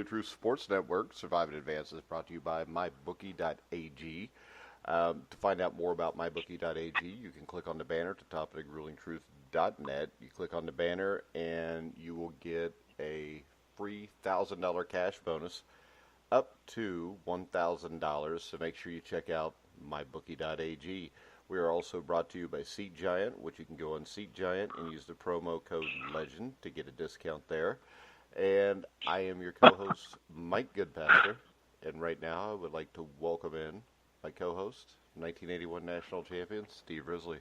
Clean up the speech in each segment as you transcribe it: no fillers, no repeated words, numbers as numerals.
Truth Sports Network. Survive in Advance is brought to you by MyBookie.ag. To find out more about MyBookie.ag, you can click on the banner at the top of gruelingtruth.net. You click on the banner, and you will get a free $1,000 cash bonus up to $1,000. So make sure you check out MyBookie.ag. We are also brought to you by Seat Giant, which you can go on Seat Giant and use the promo code LEGEND to get a discount there. And I am your co-host, Mike Goodpaster. And right now I would like to welcome in my co-host, 1981 national champion, Steve Risley.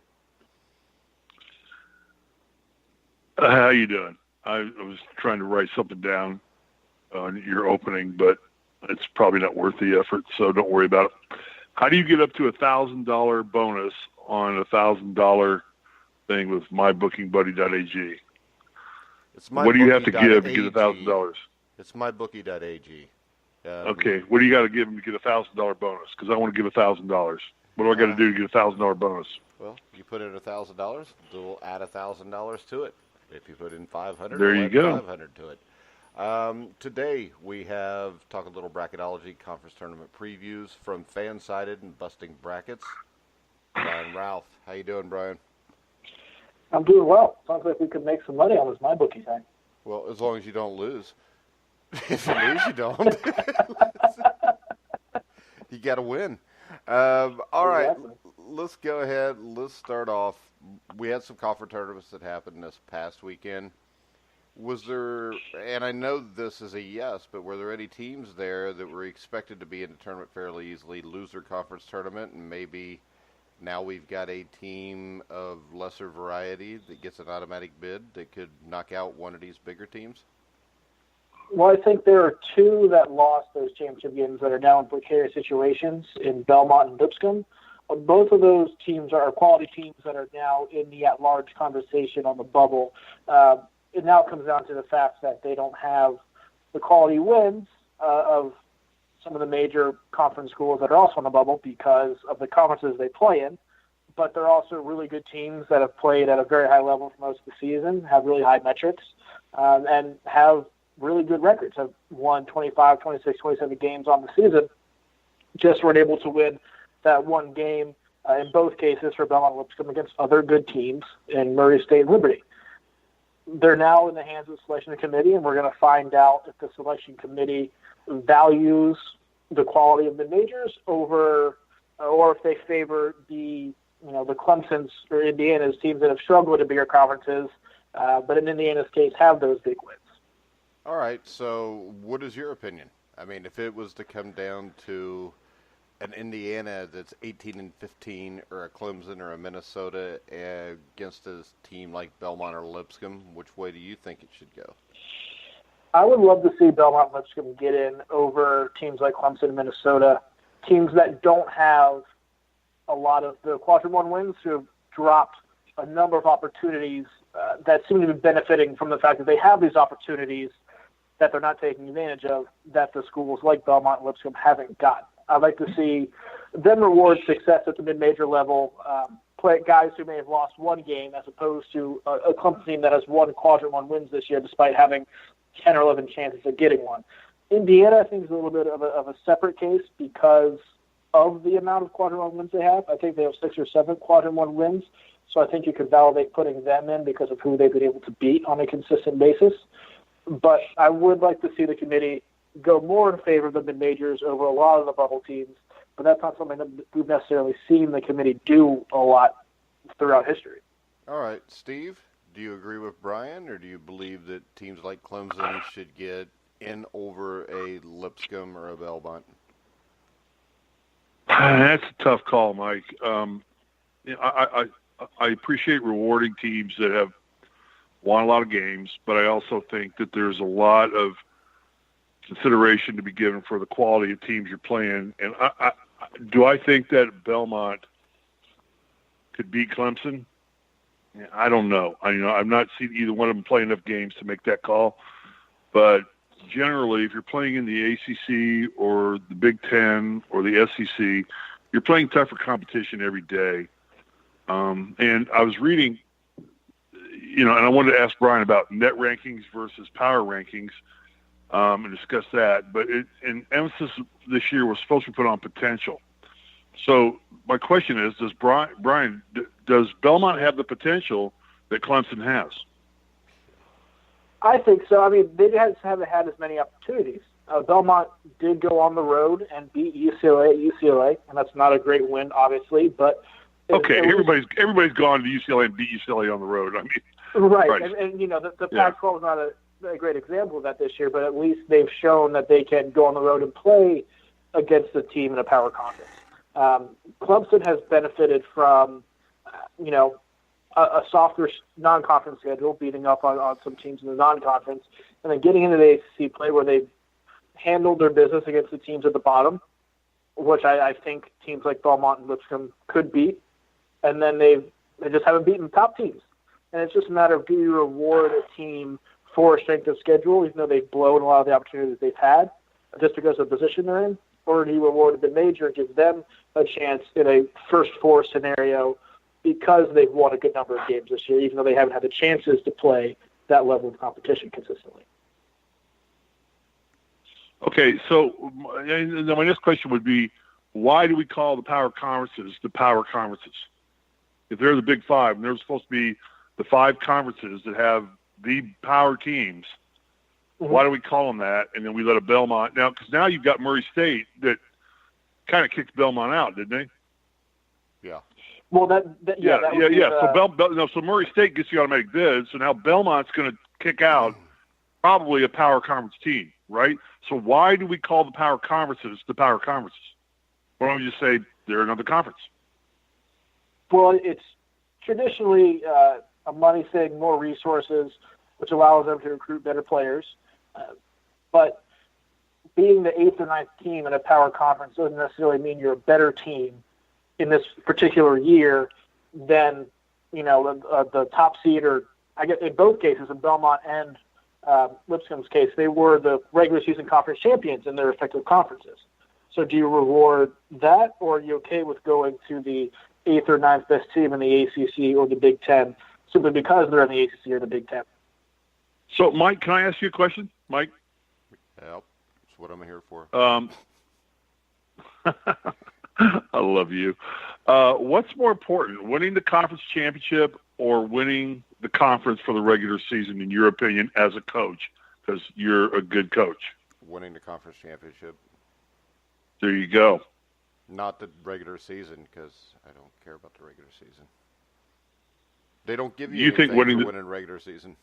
How you doing? I was trying to write something down on your opening, but it's probably not worth the effort, so don't worry about it. How do you get up to $1,000 bonus on $1,000 thing with MyBookingBuddy.ag? What do you have to give to get $1,000? It's MyBookie.ag. Okay, what do you got to give them to get $1,000 bonus? Because I want to give $1,000. What do I got to do to get $1,000 bonus? Well, you put in $1,000, we'll add $1,000 to it. If you put in $500, there you go. $500 to it. Today we have talk a little bracketology conference tournament previews from Fansided and Busting Brackets. Brian Rauf, how you doing, Brian? I'm doing well. Sounds like we could make some money on this MyBookie thing. Well, as long as you don't lose. If you lose, you don't. You got to win. All right, let's go ahead. Let's start off. We had some conference tournaments that happened this past weekend. Was there, and I know this is a yes, but were there any teams there that were expected to be in the tournament fairly easily, lose their conference tournament, and maybe now we've got a team of lesser variety that gets an automatic bid that could knock out one of these bigger teams? Well, I think there are two that lost those championship games that are now in precarious situations in Belmont and Lipscomb. Both of those teams are quality teams that are now in the at-large conversation on the bubble. It now comes down to the fact that they don't have the quality wins of some of the major conference schools that are also on the bubble because of the conferences they play in. But they're also really good teams that have played at a very high level for most of the season, have really high metrics, and have really good records, have won 25, 26, 27 games on the season, just weren't able to win that one game in both cases for Belmont and Lipscomb against other good teams in Murray State and Liberty. They're now in the hands of the selection committee, and we're going to find out if the selection committee values the quality of the majors over, or if they favor the Clemson's or Indiana's teams that have struggled in bigger conferences, but in Indiana's case have those big wins. All right, so what is your opinion? I mean, if it was to come down to an Indiana that's 18-15, or a Clemson or a Minnesota against a team like Belmont or Lipscomb, which way do you think it should go? I would love to see Belmont and Lipscomb get in over teams like Clemson and Minnesota, teams that don't have a lot of the quadrant one wins, who have dropped a number of opportunities that seem to be benefiting from the fact that they have these opportunities that they're not taking advantage of, that the schools like Belmont and Lipscomb haven't got. I'd like to see them reward success at the mid-major level, play guys who may have lost one game as opposed to a Clemson team that has won quadrant one wins this year despite having 10 or 11 chances of getting one. Indiana, I think, is a little bit of a separate case because of the amount of quadrant one wins they have. I think they have 6 or 7 quadrant one wins, so I think you could validate putting them in because of who they've been able to beat on a consistent basis. But I would like to see the committee go more in favor of the mid-majors over a lot of the bubble teams, but that's not something that we've necessarily seen the committee do a lot throughout history. All right, Steve, do you agree with Brian, or do you believe that teams like Clemson should get in over a Lipscomb or a Belmont? That's a tough call, Mike. I appreciate rewarding teams that have won a lot of games, but I also think that there's a lot of consideration to be given for the quality of teams you're playing. And do I think that Belmont could beat Clemson? I don't know. I've not seen either one of them play enough games to make that call. But generally, if you're playing in the ACC or the Big Ten or the SEC, you're playing tougher competition every day. And I was reading, and I wanted to ask Brian about net rankings versus power rankings. and discuss that. But an emphasis this year was supposed to be put on potential. So my question is, does Brian, does Belmont have the potential that Clemson has? I think so. I mean, they just haven't had as many opportunities. Belmont did go on the road and beat UCLA at UCLA, and that's not a great win, obviously. But everybody's gone to UCLA and beat UCLA on the road. I mean, right. And the Pac-12 is not a great example of that this year, but at least they've shown that they can go on the road and play against a team in a power conference. Clemson has benefited from, a softer non-conference schedule, beating up on some teams in the non-conference, and then getting into the ACC play where they've handled their business against the teams at the bottom, which I think teams like Belmont and Lipscomb could beat, and then they just haven't beaten top teams. And it's just a matter of, do you reward a team for strength of schedule, even though they've blown a lot of the opportunities they've had, just because of the position they're in, or do you reward the major and give them a chance in a first four scenario because they've won a good number of games this year, even though they haven't had the chances to play that level of competition consistently? Okay, so my next question would be, why do we call the power conferences the power conferences? If they're the Big Five, and they're supposed to be the five conferences that have the power teams, why do we call them that? And then we let a Belmont now, because now you've got Murray State that kind of kicked Belmont out, didn't they? Yeah. Well, So Murray State gets the automatic bid. So now Belmont's going to kick out probably a power conference team, right? So why do we call the power conferences the power conferences? Why don't we just say they're another conference? Well, it's traditionally a money thing, more resources, which allows them to recruit better players. But being the 8th or 9th team in a power conference doesn't necessarily mean you're a better team in this particular year than, the top seed, or I guess in both cases, in Belmont and Lipscomb's case, they were the regular season conference champions in their respective conferences. So do you reward that, or are you okay with going to the 8th or 9th best team in the ACC or the Big Ten simply because they're in the ACC or the Big Ten? So, Mike, can I ask you a question? Mike? Yep. That's what I'm here for. I love you. What's more important, winning the conference championship or winning the conference for the regular season, in your opinion, as a coach? Because you're a good coach. Winning the conference championship. There you go. Not the regular season, because I don't care about the regular season. They don't give you anything for winning regular season.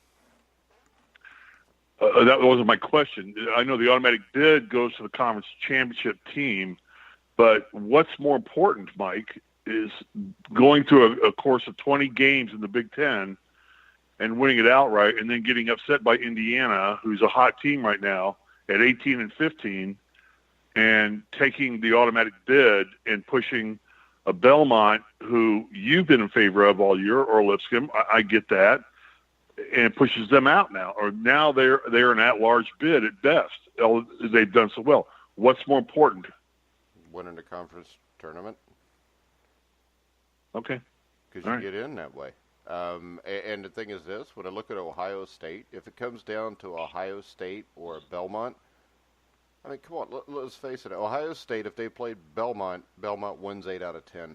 That wasn't my question. I know the automatic bid goes to the conference championship team, but what's more important, Mike, is going through a course of 20 games in the Big Ten and winning it outright, and then getting upset by Indiana, who's a hot team right now at 18-15, and taking the automatic bid and pushing a Belmont, who you've been in favor of all year, or Lipscomb. I get that. And pushes them out now, or now they're an at-large bid at best. They've done so well. What's more important? Winning the conference tournament. Okay. Because you get in that way. And the thing is this, when I look at Ohio State, if it comes down to Ohio State or Belmont, I mean, come on, let's face it. Ohio State, if they played Belmont wins 8 out of 10.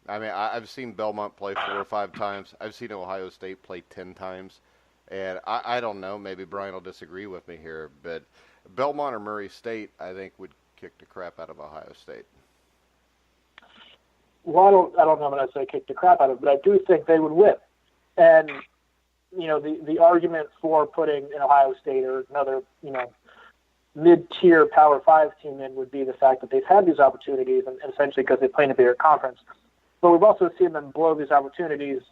I mean, I've seen Belmont play 4 or 5 times. I've seen Ohio State play 10 times. And I don't know, maybe Brian will disagree with me here, but Belmont or Murray State, I think, would kick the crap out of Ohio State. Well, I don't know when I say kick the crap out of it, but I do think they would win. And, the argument for putting an Ohio State or another, mid-tier Power 5 team in would be the fact that they've had these opportunities, and essentially because they play in a bigger conference. But we've also seen them blow these opportunities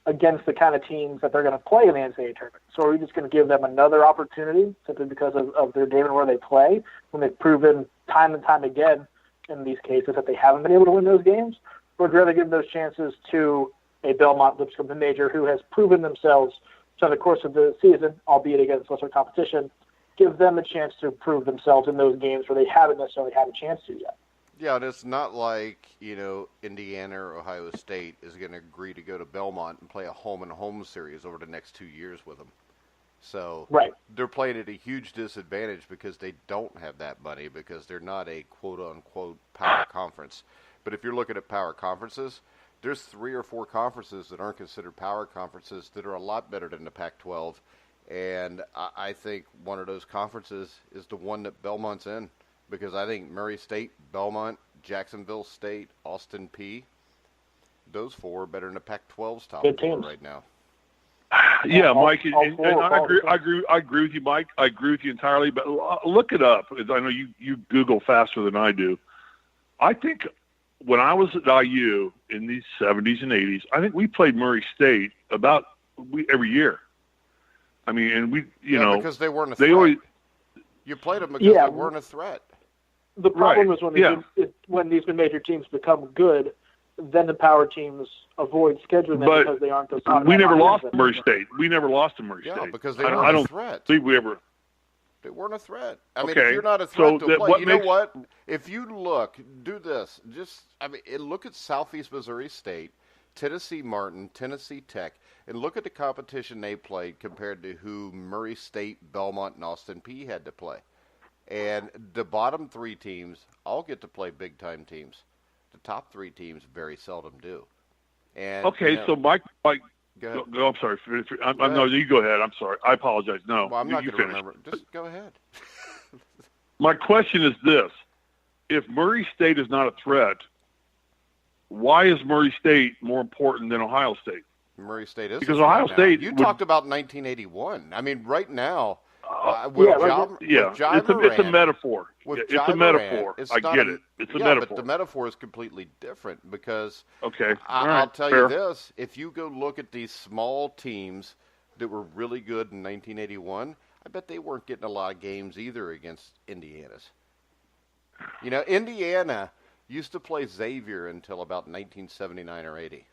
against the kind of teams that they're going to play in the NCAA tournament. So are we just going to give them another opportunity simply because of their game and where they play, when they've proven time and time again in these cases that they haven't been able to win those games? Or would you rather give those chances to a Belmont, Lipscomb, and Major who has proven themselves throughout the course of the season, albeit against lesser competition, give them a chance to prove themselves in those games where they haven't necessarily had a chance to yet? Yeah, and it's not like, Indiana or Ohio State is going to agree to go to Belmont and play a home-and-home series over the next 2 years with them. So Right. they're playing at a huge disadvantage because they don't have that money because they're not a quote-unquote power conference. But if you're looking at power conferences, there's 3 or 4 conferences that aren't considered power conferences that are a lot better than the Pac-12. And I think one of those conferences is the one that Belmont's in because I think Murray State, Belmont, Jacksonville State, Austin Peay, those 4 are better than the Pac-12's top 4 right now. Yeah, Mike, and I agree with you, Mike. I agree with you entirely. But look it up. I know you Google faster than I do. I think when I was at IU in the 70s and 80s, I think we played Murray State about every year. I mean, and we, you know, because they weren't a threat. You played them because they weren't a threat. The problem is when these major teams become good, then the power teams avoid scheduling them because they aren't those. We never lost to Murray State. We never lost to Murray State. Yeah, because they weren't a threat. They weren't a threat. I mean, if you're not a threat to play, you know what? If you do this. Look at Southeast Missouri State, Tennessee Martin, Tennessee Tech, and look at the competition they played compared to who Murray State, Belmont, and Austin Peay had to play. And the bottom 3 teams all get to play big-time teams. The top 3 teams very seldom do. And so Mike, go ahead. No, I'm sorry. No, you go ahead. I'm sorry. I apologize. No, well, I'm not going to remember. Just go ahead. My question is this: if Murray State is not a threat, why is Murray State more important than Ohio State? Murray State is because Ohio State. You talked about 1981. I mean, right now. It's a metaphor. It's a metaphor. I get it. It's a metaphor. But the metaphor is completely different because I'll tell you this. If you go look at these small teams that were really good in 1981, I bet they weren't getting a lot of games either against Indiana's. You know, Indiana used to play Xavier until about 1979 or 80.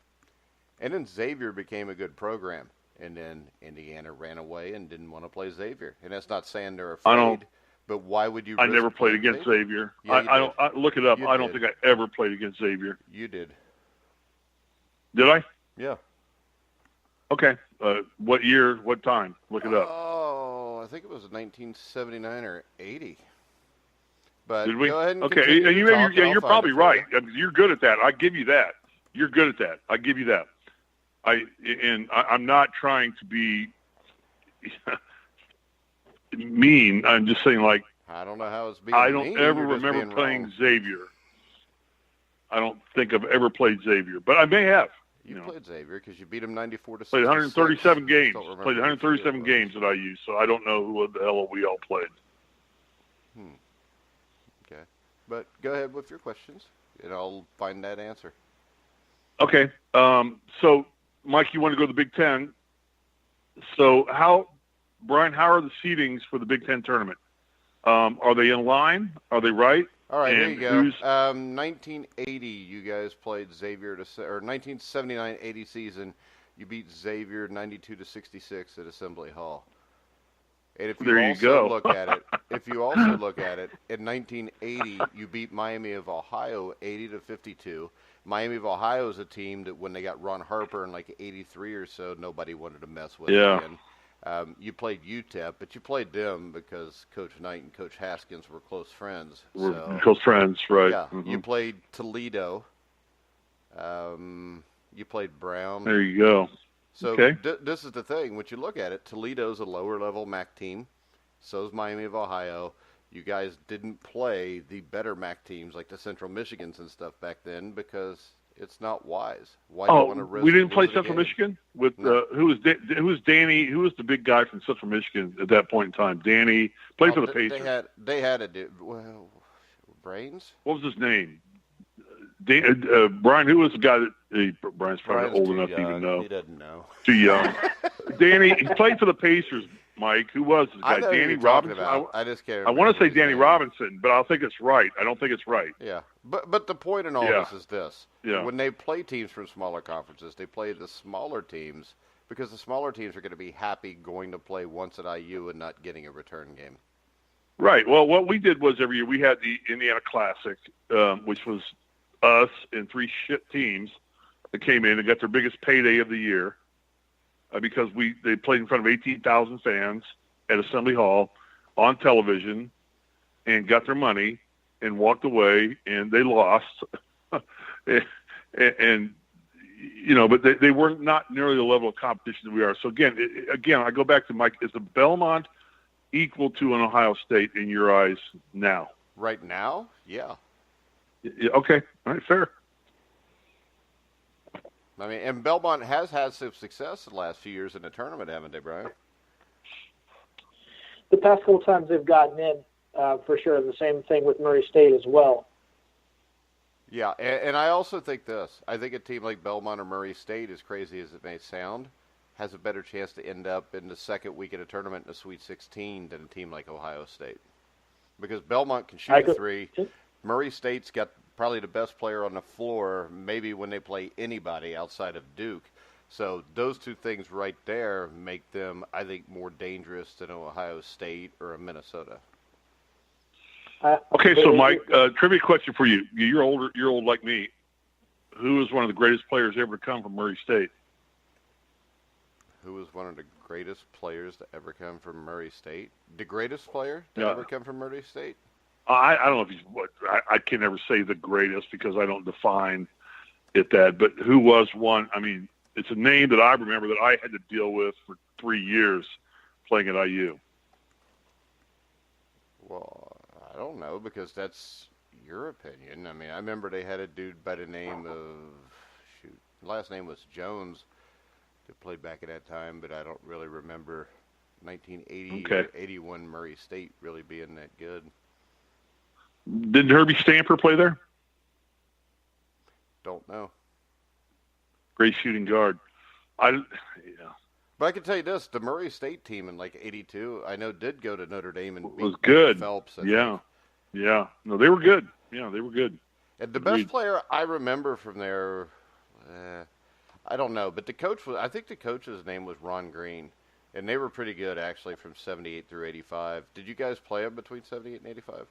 And then Xavier became a good program. And then Indiana ran away and didn't want to play Xavier. And that's not saying they're afraid, but why would you? I never played against Xavier. I look it up. I don't think I ever played against Xavier. You did. Did I? Yeah. Okay. What year? What time? Look it up. Oh, I think it was 1979 or 80. But did we? Go ahead and okay. And you're probably right. I mean, you're good at that. I give you that. You're good at that. I give you that. I'm not trying to be mean. I'm just saying, like, I don't know how it's being I don't mean. ever remember playing Xavier. I don't think I've ever played Xavier, but I may have. You played Xavier because you beat him 94 to 66. Played 137 games. Played 137 games at IU, so I don't know who the hell we all played. Okay, but go ahead with your questions, and I'll find that answer. Okay, so. Mike, you want to go to the Big Ten. So Brian, how are the seedings for the Big Ten tournament? Are they in line? Are they right? All right, here you go. 1980, you guys played Xavier or 1979-80 season. You beat Xavier 92 to 66 at Assembly Hall. And if you look at it, in 1980, you beat Miami of Ohio 80 to 52. Miami of Ohio is a team that when they got Ron Harper in like 83 or so, nobody wanted to mess with again. You played UTEP, but you played them because Coach Knight and Coach Haskins were close friends. Close friends, right. Yeah. Mm-hmm. You played Toledo. You played Brown. There you go. So this is the thing. When you look at it, Toledo's a lower-level MAC team. So is Miami of Ohio. You guys didn't play the better MAC teams like the Central Michigans and stuff back then because it's not wise. Why do you want to risk? We didn't play Central Michigan with who was Danny? Who was the big guy from Central Michigan at that point in time? Danny played for the Pacers. They had a Brains. What was his name? Brian. Who was the guy that? Brian's probably old enough to even know. He doesn't know. Too young. Danny. He played for the Pacers. Mike, who was this guy? Danny Robinson. I just can't. I want to say Danny Robinson, but I think it's right. I don't think it's right. Yeah, but the point in all this is this: when they play teams from smaller conferences, they play the smaller teams because the smaller teams are going to be happy going to play once at IU and not getting a return game. Right. Well, what we did was every year we had the Indiana Classic, which was us and 3 shit teams that came in and got their biggest payday of the year. because they played in front of 18,000 fans at Assembly Hall on television and got their money and walked away, and they lost. and you know, but they were not nearly the level of competition that we are. So again, I go back to Mike. Is the Belmont equal to an Ohio State in your eyes now? Right now, yeah. Okay, all right, fair. I mean, and Belmont has had some success in the last few years in the tournament, haven't they, Brian? The past couple times they've gotten in, for sure. The same thing with Murray State as well. Yeah, and I also think this. I think a team like Belmont or Murray State, as crazy as it may sound, has a better chance to end up in the second week of a tournament in the Sweet 16 than a team like Ohio State. Because Belmont can shoot a three. Murray State's got probably the best player on the floor, maybe when they play anybody outside of Duke. So those two things right there make them, I think, more dangerous than Ohio State or a Minnesota. Okay, so Mike, trivia question for you. You're old like me. Who is one of the greatest players ever to come from Murray State? Who is one of the greatest players to ever come from Murray State? The greatest player to ever come from Murray State? I don't know if he's what. I can never say the greatest because I don't define it that. But who was one? I mean, it's a name that I remember that I had to deal with for 3 years playing at IU. Well, I don't know, because that's your opinion. I mean, I remember they had a dude by the name of, last name was Jones that played back at that time, but I don't really remember 1980 or 81 Murray State really being that good. Didn't Herbie Stamper play there? Don't know. Great shooting guard. But I can tell you this, the Murray State team in like 82, I know did go to Notre Dame and beat was good. Phelps. Yeah. No, they were good. Yeah, they were good. And the best player I remember from there, I don't know, but I think the coach's name was Ron Green, and they were pretty good actually from 78 through 85. Did you guys play them between 78 and 85?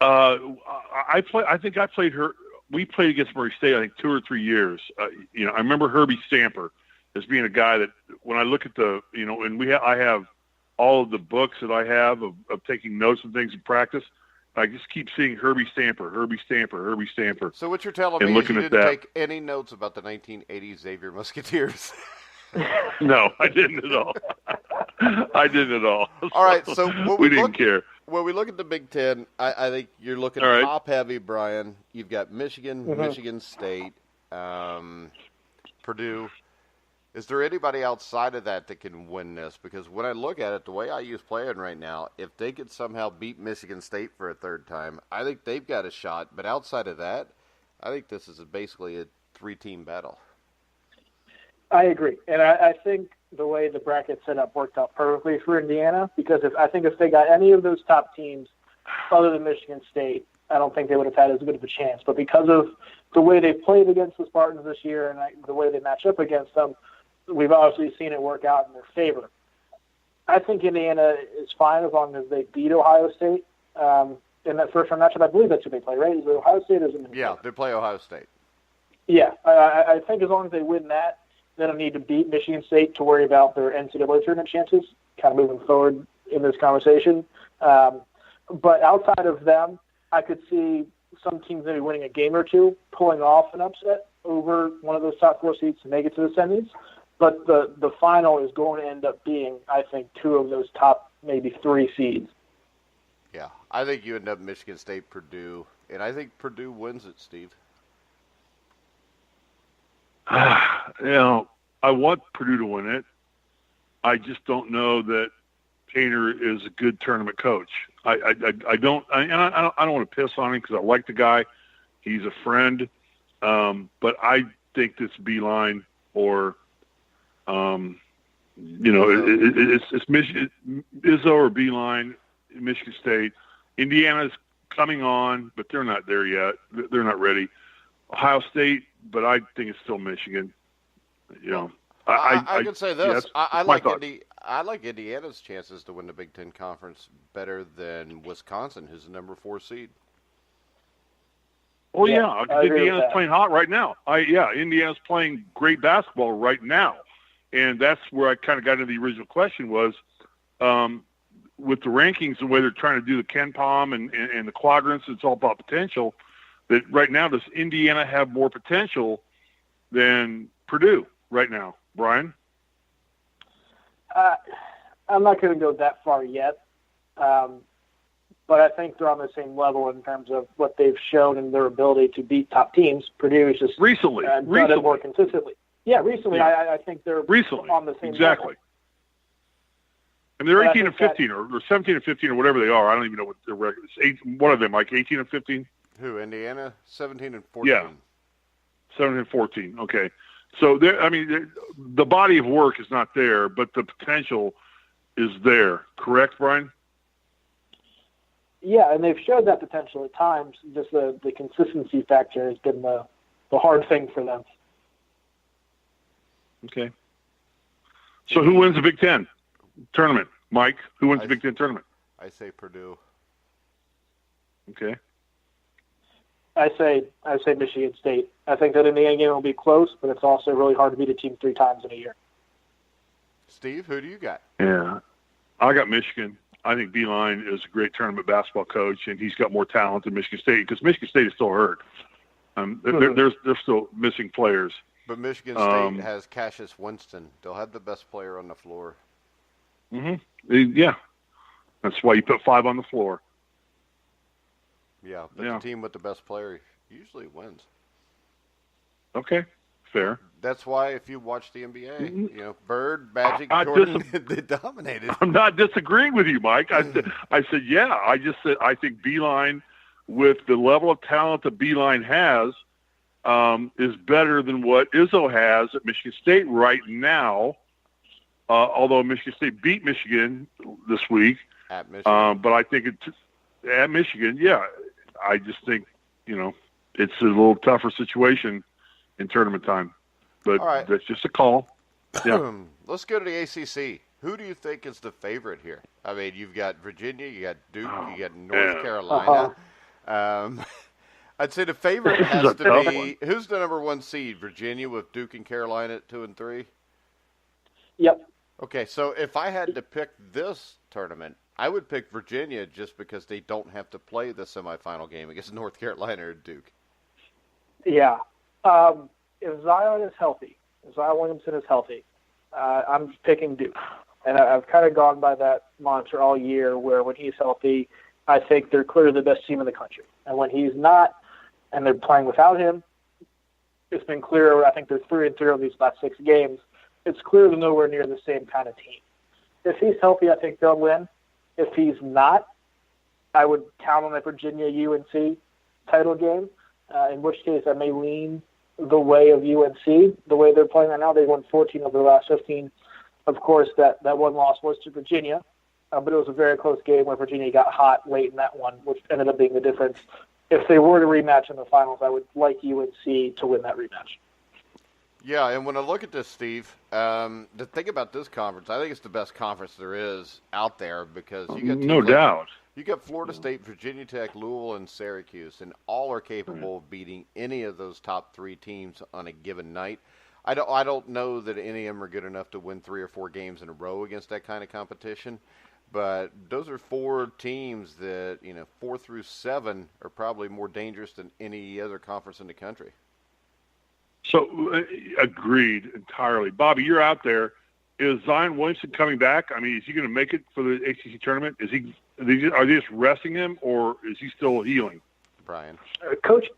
I think I played her. We played against Murray State, I think, 2 or 3 years. I remember Herbie Stamper as being a guy that when I look at and I have all of the books that I have of taking notes and things in practice. I just keep seeing Herbie Stamper. So what you're telling me is you didn't take any notes about the 1980 Xavier Musketeers? No, I didn't at all. All right, so we didn't care. When we look at the Big Ten, I think you're looking top-heavy, Brian. You've got Michigan, Michigan State, Purdue. Is there anybody outside of that can win this? Because when I look at it, the way IU's playing right now, if they could somehow beat Michigan State for a third time, I think they've got a shot. But outside of that, I think this is basically a 3-team battle. I agree. And I think the way the bracket set up worked out perfectly for Indiana, because if they got any of those top teams other than Michigan State, I don't think they would have had as good of a chance. But because of the way they played against the Spartans this year and the way they match up against them, we've obviously seen it work out in their favor. I think Indiana is fine as long as they beat Ohio State in that first round matchup. I believe that's who they play, right? Is it Ohio State or is it Minnesota? Yeah, they play Ohio State. Yeah, I think as long as they win that, they don't need to beat Michigan State to worry about their NCAA tournament chances, kind of moving forward in this conversation. But outside of them, I could see some teams maybe winning a game or two, pulling off an upset over one of those top 4 seeds to make it to the semis. But the final is going to end up being, I think, 2 of those top maybe 3 seeds. Yeah, I think you end up Michigan State, Purdue, and I think Purdue wins it, Steve. I want Purdue to win it. I just don't know that Painter is a good tournament coach. I don't want to piss on him because I like the guy. He's a friend. But I think this Beeline or it's Michigan, Izzo or Beeline, Michigan State. Indiana's coming on, but they're not there yet. They're not ready. Ohio State, but I think it's still Michigan. I could say this. Yeah, I like Indiana's chances to win the Big Ten Conference better than Wisconsin, who's the number 4 seed. Oh yeah, Indiana's playing hot right now. Indiana's playing great basketball right now, and that's where I kind of got into the original question was, with the rankings, the way they're trying to do the Ken Palm and the quadrants, it's all about potential. That right now, does Indiana have more potential than Purdue right now, Brian? I'm not going to go that far yet. But I think they're on the same level in terms of what they've shown and their ability to beat top teams. Purdue is just recently done it more consistently. Yeah, recently. Yeah. I think they're on the same level. I mean, they're 18 and 15 or 17 and 15 or whatever they are. I don't even know what their record is. One of them, like 18 and 15? Who, Indiana? 17 and 14. Yeah, 17 and 14. Okay. So, the body of work is not there, but the potential is there. Correct, Brian? Yeah, and they've showed that potential at times. Just the consistency factor has been the hard thing for them. Okay. So who wins the Big Ten tournament? Mike, who wins the Big Ten tournament? I say Purdue. Okay. I say Michigan State. I think that Indiana game will be close, but it's also really hard to beat a team 3 times in a year. Steve, who do you got? Yeah, I got Michigan. I think Beeline is a great tournament basketball coach, and he's got more talent than Michigan State because Michigan State is still hurt. They're still missing players. But Michigan State has Cassius Winston. They'll have the best player on the floor. Mm-hmm. Yeah. That's why you put 5 on the floor. Yeah, but the team with the best player usually wins. Okay, fair. That's why if you watch the NBA, Bird, Magic, Jordan, they dominated. I'm not disagreeing with you, Mike. I said, yeah. I just said I think Beeline, with the level of talent that Beeline has, is better than what Izzo has at Michigan State right now. Although Michigan State beat Michigan this week. At Michigan. But I think at Michigan, yeah. I just think, it's a little tougher situation in tournament time. But that's just a call. Yeah. Let's go to the ACC. Who do you think is the favorite here? I mean, you've got Virginia, you got Duke, you got North Carolina. I'd say the favorite has to be – who's the number 1 seed? Virginia with Duke and Carolina at 2 and 3? Yep. Okay, so if I had to pick this tournament, I would pick Virginia just because they don't have to play the semifinal game against North Carolina or Duke. Yeah. If Zion is healthy, if Zion Williamson is healthy, I'm picking Duke. And I've kind of gone by that mantra all year where when he's healthy, I think they're clearly the best team in the country. And when he's not and they're playing without him, it's been clear, I think they're 3 and 3 over these last 6 games. It's clear they're nowhere near the same kind of team. If he's healthy, I think they'll win. If he's not, I would count on a Virginia-UNC title game, in which case I may lean the way of UNC. The way they're playing right now, they won 14 over the last 15. Of course, that one loss was to Virginia, but it was a very close game where Virginia got hot late in that one, which ended up being the difference. If they were to rematch in the finals, I would like UNC to win that rematch. Yeah, and when I look at this, Steve, the thing about this conference, I think it's the best conference there is out there because you got no doubt. You got Florida State, Virginia Tech, Louisville, and Syracuse, and all are capable of beating any of those top 3 teams on a given night. I don't know that any of them are good enough to win 3 or 4 games in a row against that kind of competition, but those are 4 teams that 4 through 7 are probably more dangerous than any other conference in the country. So, agreed entirely. Bobby, you're out there. Is Zion Williamson coming back? I mean, is he going to make it for the ACC tournament? Are they just resting him, or is he still healing? Brian, Coach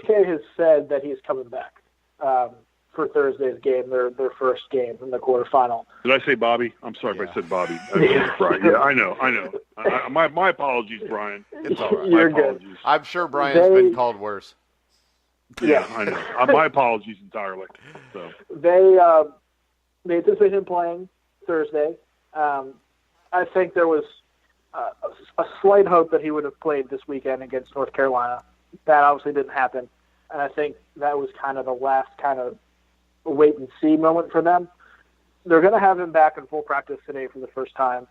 K has said that he's coming back for Thursday's game, their first game in the quarterfinal. Did I say Bobby? I'm sorry if I said Bobby. Brian. Yeah, I know. My apologies, Brian. It's all right. You're good. I'm sure Brian's been called worse. Yeah, I know. My apologies entirely. So they anticipate him playing Thursday. I think there was a slight hope that he would have played this weekend against North Carolina. That obviously didn't happen, and I think that was kind of the last kind of wait-and-see moment for them. They're going to have him back in full practice today for the first time.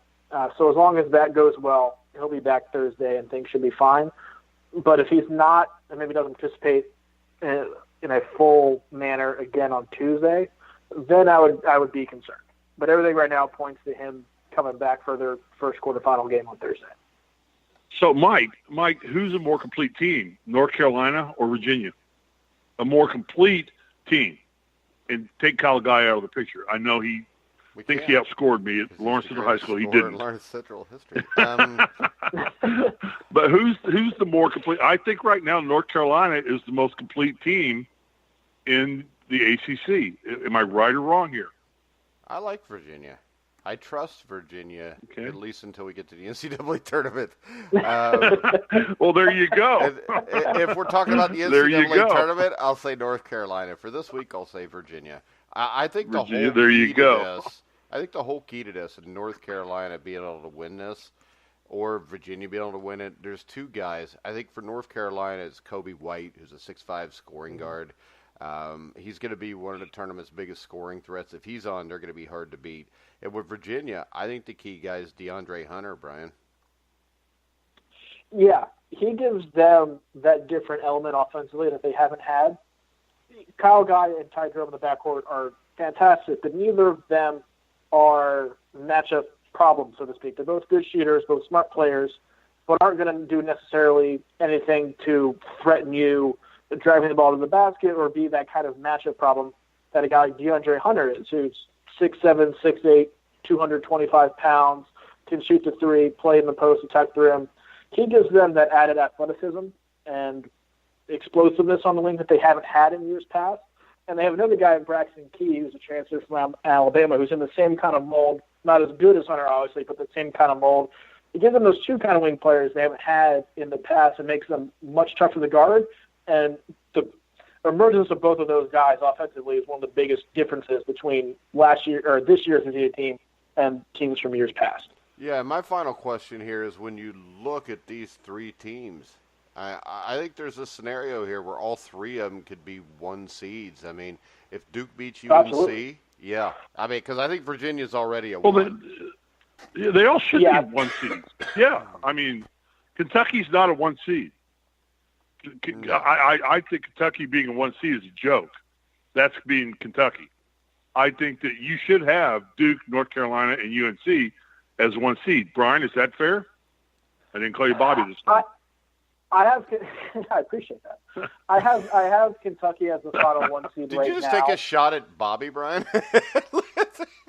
So as long as that goes well, he'll be back Thursday and things should be fine. But if he's not, and maybe doesn't participate in a full manner again on Tuesday, then I would be concerned. But everything right now points to him coming back for their first quarterfinal game on Thursday. So, Mike, who's a more complete team, North Carolina or Virginia? A more complete team. And take Kyle Guy out of the picture. I know he thinks he outscored me at Lawrence Central High School. He didn't. Lawrence Central history. But who's the more complete? I think right now North Carolina is the most complete team in the ACC. Am I right or wrong here? I like Virginia. I trust Virginia, at least until we get to the NCAA tournament. Well, there you go. If we're talking about the NCAA tournament, I'll say North Carolina. For this week, I'll say Virginia. I think the whole key to this, I think the whole key to this, and North Carolina being able to win this, or Virginia being able to win it, there's two guys. I think for North Carolina, it's Kobe White, who's a 6'5" scoring guard. He's going to be one of the tournament's biggest scoring threats. If he's on, they're going to be hard to beat. And with Virginia, I think the key guy is DeAndre Hunter, Brian. Yeah, he gives them that different element offensively that they haven't had. Kyle Guy and Ty Jerome in the backcourt are fantastic, but neither of them are matchup problems, so to speak. They're both good shooters, both smart players, but aren't going to do necessarily anything to threaten you driving the ball to the basket or be that kind of matchup problem that a guy like DeAndre Hunter is, who's 6'7", 6'8", 225 pounds, can shoot the three, play in the post, attack the rim. He gives them that added athleticism and explosiveness on the wing that they haven't had in years past. And they have another guy in Braxton Key, who's a transfer from Alabama, who's in the same kind of mold, not as good as Hunter, obviously, but the same kind of mold. It gives them those two kind of wing players they haven't had in the past and makes them much tougher to guard. And the emergence of both of those guys offensively is one of the biggest differences between last year or this year's Virginia team and teams from years past. Yeah, my final question here is when you look at these three teams, I think there's a scenario here where all three of them could be one seeds. I mean, if Duke beats UNC, Absolutely. yeah. I mean, because I think Virginia's already a one. They all should be one seed. Yeah, I mean, Kentucky's not a one seed. No. I think Kentucky being a one seed is a joke. That's being Kentucky. I think that you should have Duke, North Carolina, and UNC as one seed. Brian, is that fair? I didn't call you Bobby this time. I appreciate that. I have Kentucky as the final one seed right now. Did you just take a shot at Bobby, Brian?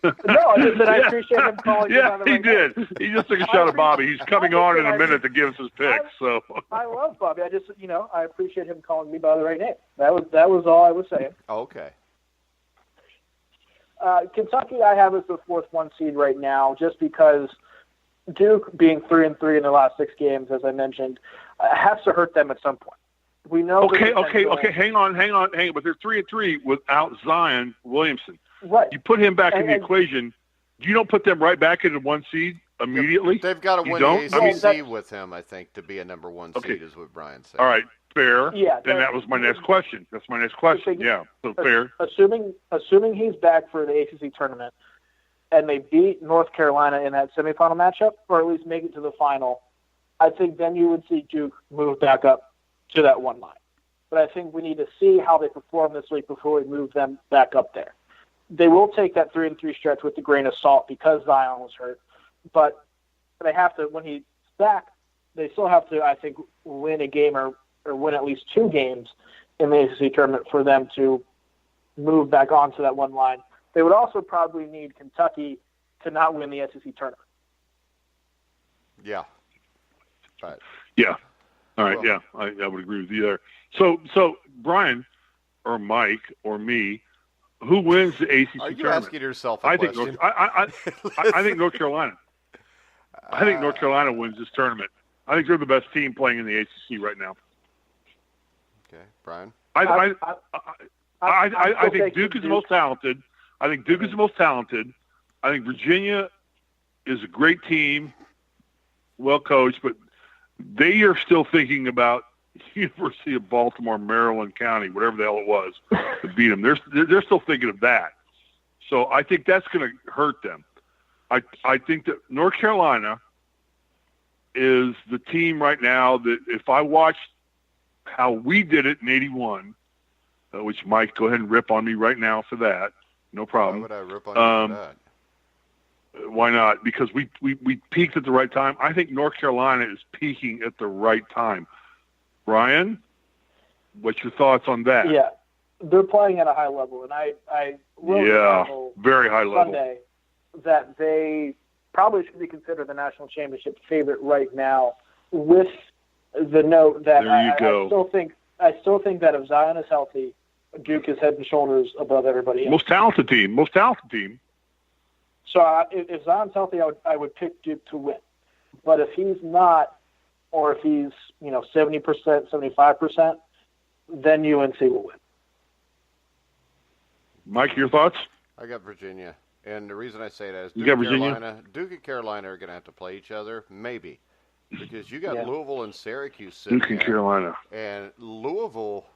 No, I just said I appreciate him calling me by the he did. He just took a shot at Bobby. He's coming on in a minute to give us his picks. So I love Bobby. I just, I appreciate him calling me by the right name. That was all I was saying. Okay. Kentucky, I have as the fourth one seed right now, just because Duke being 3-3 in the last 6 games, as I mentioned, has to hurt them at some point. We know. Okay. Hang on. But they're 3-3 without Zion Williamson. Right. You put him back in the equation. You don't put them right back into one seed immediately. They've got to win the ACC with him, I think, to be a number one seed, is what Brian said. All right, fair. Yeah. Then that was my next question. That's my next question. Yeah. So fair. Assuming he's back for the ACC tournament, and they beat North Carolina in that semifinal matchup, or at least make it to the final, I think then you would see Duke move back up to that one line. But I think we need to see how they perform this week before we move them back up there. They will take that 3-3 stretch with a grain of salt because Zion was hurt. But they have to, when he's back, they still have to, I think, win a game or win at least 2 games in the ACC tournament for them to move back onto that one line. They would also probably need Kentucky to not win the SEC tournament. Yeah. Right. Yeah. All right. Well, yeah, I would agree with you there. So Brian or Mike or me, who wins the ACC tournament? Are you asking yourself a question? I think North Carolina. I think North Carolina wins this tournament. I think they're the best team playing in the ACC right now. Okay, Brian. I think Duke is the most talented. I think Virginia is a great team, well coached, but they are still thinking about University of Baltimore, Maryland County, whatever the hell it was, to beat them. They're still thinking of that. So I think that's going to hurt them. I think that North Carolina is the team right now that if I watched how we did it in '81, which Mike, go ahead and rip on me right now for that. No problem. Why would I rip on you for that? Why not? Because we peaked at the right time. I think North Carolina is peaking at the right time. Brian, what's your thoughts on that? Yeah, they're playing at a high level, and I wrote very high level Sunday that they probably should be considered the national championship favorite right now, with the note that I still think that if Zion is healthy, Duke is head and shoulders above everybody else. Most talented team. So if Zion's healthy, I would pick Duke to win. But if he's not, or if he's 70%, 75%, then UNC will win. Mike, your thoughts? I got Virginia. And the reason I say that is Duke and Carolina are going to have to play each other, maybe. Because you got Louisville and Syracuse sitting Duke and Carolina. And Louisville